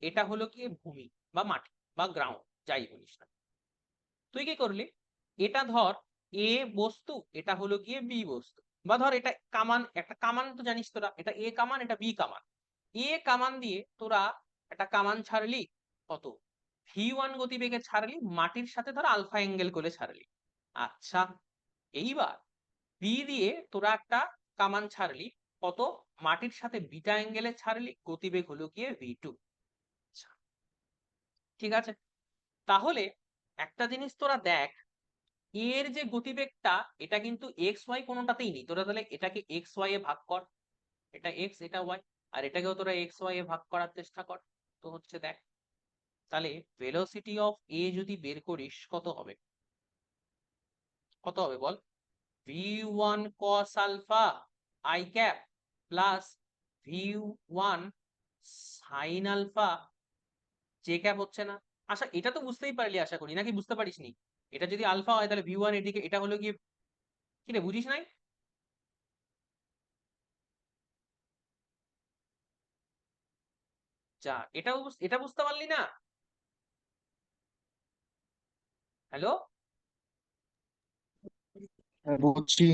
এটা হলো কি ভূমি বা মাটি বা গ্রাউন্ড, যাই বলিস না। তুই কি করলি? এটা ধর এ বস্তু, এটা হলো গিয়ে বি বস্তু, বা ধর এটা কামান, একটা কামান তো জানিস তোরা, এটা এ কামান, এটা বি কামান। এ কামান দিয়ে তোরা একটা কামান ছাড়লি, কত v1 গতিবেগে ছাড়লি, মাটির সাথে ধর আলফা অ্যাঙ্গেল করে ছাড়লি। আচ্ছা, এইবার বি দিয়ে তোরা একটা কামান ছাড়লি, কত মাটির সাথে বিটা অ্যাঙ্গেলে ছাড়লি, গতিবেগ হলো গিয়ে v2। ঠিক আছে? তাহলে একটা জিনিস তোরা দেখ, এর যে গতিবেগটা, এটা কিন্তু এক্স ওয়াই কোনোটাতেই নেই। তোরা তাহলে এটাকে এক্স ওয়াই এ ভাগ কর, এটা এক্স এটা ওয়াই, আর এটাকেও তোরা এক্স ওয়াই এ ভাগ করার চেষ্টা কর। তো হচ্ছে দেখ, তাহলে ভেলোসিটি অফ এ যদি বের করিস কত হবে? কত হবে বল? v1 cos alpha i cap plus v1 sin alpha j cap, হচ্ছে না? আচ্ছা এটা তো বুঝতেই পারলি আশা করি, নাকি বুঝতে পারিসনি? এটা যদি আলফা হয় তাহলে v1 এদিকে, এটা হলো গিয়ে, কি রে বুঝিস নাই? যা, এটা বুঝতে পারলি না? হ্যালো, হ্যাঁ, বুঝছি।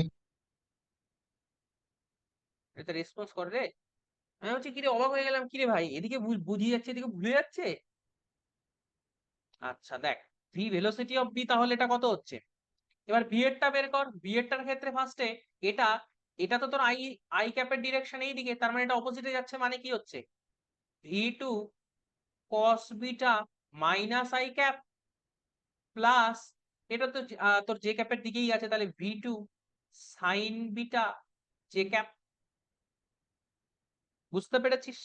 এটা রেসপন্স কর রে। আমি হচ্ছে কিরে অবাক হয়ে গেলাম, কিরে ভাই এদিকে বুঝিয়ে যাচ্ছে এদিকে ভুলে যাচ্ছে। আচ্ছা দেখ, ভি ভেলোসিটি অফ বি তাহলে এটা কত হচ্ছে? এবার বি এরটা বের কর। বি এরটার ক্ষেত্রে ফার্স্টে এটা এটা তো তোর আই ক্যাপের ডিরেকশন এই দিকে, তার মানে এটা অপোজিটে যাচ্ছে, মানে কি হচ্ছে V two cos beta minus I cap plus এটা তো তোর জে ক্যাপের দিকেই আছে, তাহলে V two sine beta J cap. বুঝতে পেরেছিস?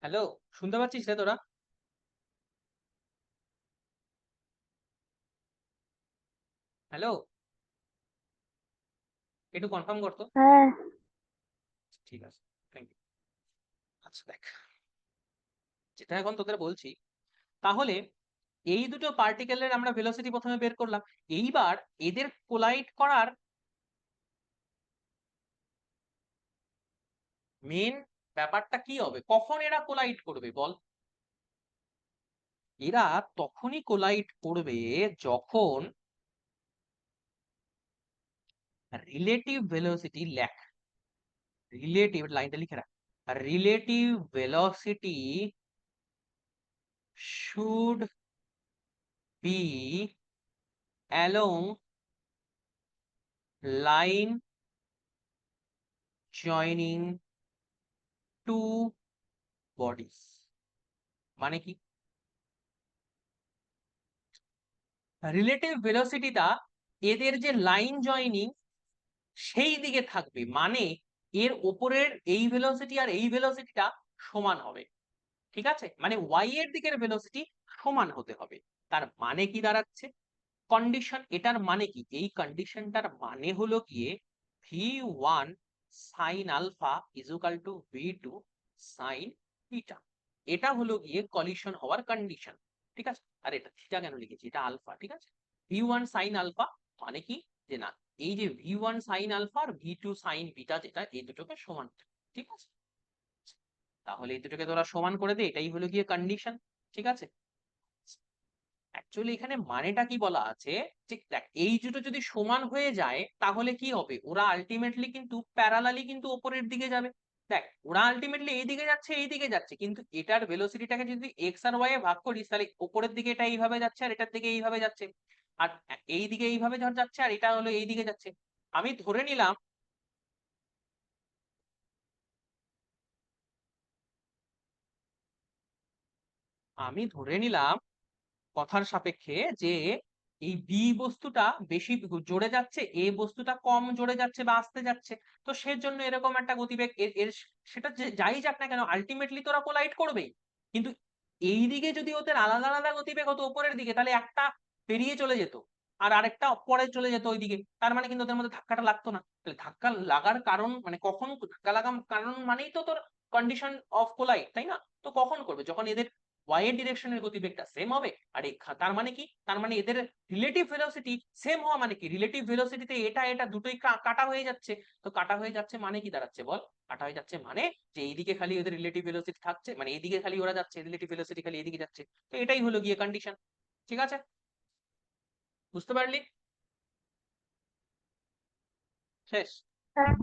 হ্যালো, শুনতে পাচ্ছিস রে তোরা? হ্যালো, একটু কনফার্ম করতো। হ্যাঁ। ঠিক আছে, থ্যাংক ইউ। আচ্ছা দেখ, যেটা এখন তোদের বলছি, তাহলে এই দুটো পার্টিকেলের আমরা ভেলোসিটি প্রথমে বের করলাম। এইবার এদের কোলাইড করার মেন ব্যাপারটা কি হবে, কখন এরা কোলাইড করবে বল? এরা তখনই কোলাইড করবে যখন রিলেটিভ ভেলোসিটি রিলেটিভ, লাইনটা লিখে রাখ, relative velocity should be along line joining two bodies. মানে কি, রিলেটিভ ভেলোসিটিটা এদের যে লাইন জয়নিং সেই দিকে থাকবে, মানে এর ওপরের এই ভেলোসিটি আর এই ভেলোসিটিটা সমান হবে। ঠিক আছে, মানে ওয়াই এর দিকের ভেলোসিটি সমান হতে হবে। তার মানে কি দাঁড়াচ্ছে কন্ডিশন, এটার মানে কি, এই কন্ডিশনটার মানে হলো গিয়ে V one sine alpha equal to V two sine beta. এটা হলো গিয়ে কলিশন হওয়ার কন্ডিশন। ঠিক আছে, আর এটা থিটা কেন লিখেছি, এটা আলফা। ঠিক আছে, ভি ওয়ান সাইন আলফা মানে কি, যে না এই যে ভি ওয়ান সাইন আলফা আর ভি টু সাইন বিটা, যেটা এই দুটোকে সমান। ঠিক আছে, তাহলে এই দুটোকে তোরা সমান করে দে, এটাই হলো গিয়ে কন্ডিশন। ঠিক আছে, অ্যাকচুয়ালি এখানে মানেটা কি বলা আছে, ঠিক দেখ, এই দুটো যদি সমান হয়ে যায় তাহলে কি হবে, ওরা আলটিমেটলি কিন্তু প্যারালালি কিন্তু ওপরের দিকে যাবে। দেখ, ওরা আলটিমেটলি এই দিকে যাচ্ছে এই দিকে যাচ্ছে, কিন্তু এটার ভেলোসিটিটাকে যদি এক্স আর ওয়াই এ ভাগ করিস তাহলে ওপরের দিকে এটা এইভাবে যাচ্ছে আর এটার দিকে এইভাবে যাচ্ছে, আর এই দিকে এইভাবে ধর যাচ্ছে আর এটা হলো এই দিকে যাচ্ছে। আমি ধরে নিলাম আমি ধরে নিলাম কথার সাপেক্ষে যে এই বি বস্তুটা বেশি জোরে যাচ্ছে, এ বস্তুটা কম জোরে যাচ্ছে বা আসতে যাচ্ছে, তো সেজন্য এরকম একটা গতিবেগ এর সেটা যাই যাক না কেন আলটিমেটলি তোরা কোলাইড করবেই। কিন্তু এই দিকে যদি ওদের আলাদা আলাদা গতিবেগ হতো উপরের দিকে, তাহলে একটা পেরিয়ে চলে যেত আর আরেকটা পরে চলে যেত ওইদিকে, তার মানে কিন্তু ওদের মধ্যে ধাক্কাটা লাগতো না। তাহলে ধাক্কা লাগার কারণ মানে কখন ধাক্কা লাগার কারণ মানেই তো তোর কন্ডিশন অফ কোলাইড, তাই না? তো কখন করবে, যখন এদের ওয়াই এর ডিরেকশনের গতিবেগটা সেম হবে। আর এই তার মানে কি, তার মানে এদের রিলেটিভ ভেলোসিটি সেম হওয়া মানে কি, রিলেটিভ ভেলোসিটিতে এটা এটা দুটোই কাটা হয়ে যাচ্ছে। তো কাটা হয়ে যাচ্ছে মানে কি দাঁড়াচ্ছে বল, কাটা হয়ে যাচ্ছে মানে যে এইদিকে খালি ওদের রিলেটিভ ভেলোসিটি থাকছে, মানে এইদিকে খালি ওরা যাচ্ছে, রিলেটিভ ভেলোসিটি খালি এইদিকে যাচ্ছে। তো এটাই হলো গিয়ে কন্ডিশন। ঠিক আছে, বুঝতে পারলি? শেষ? হ্যাঁ।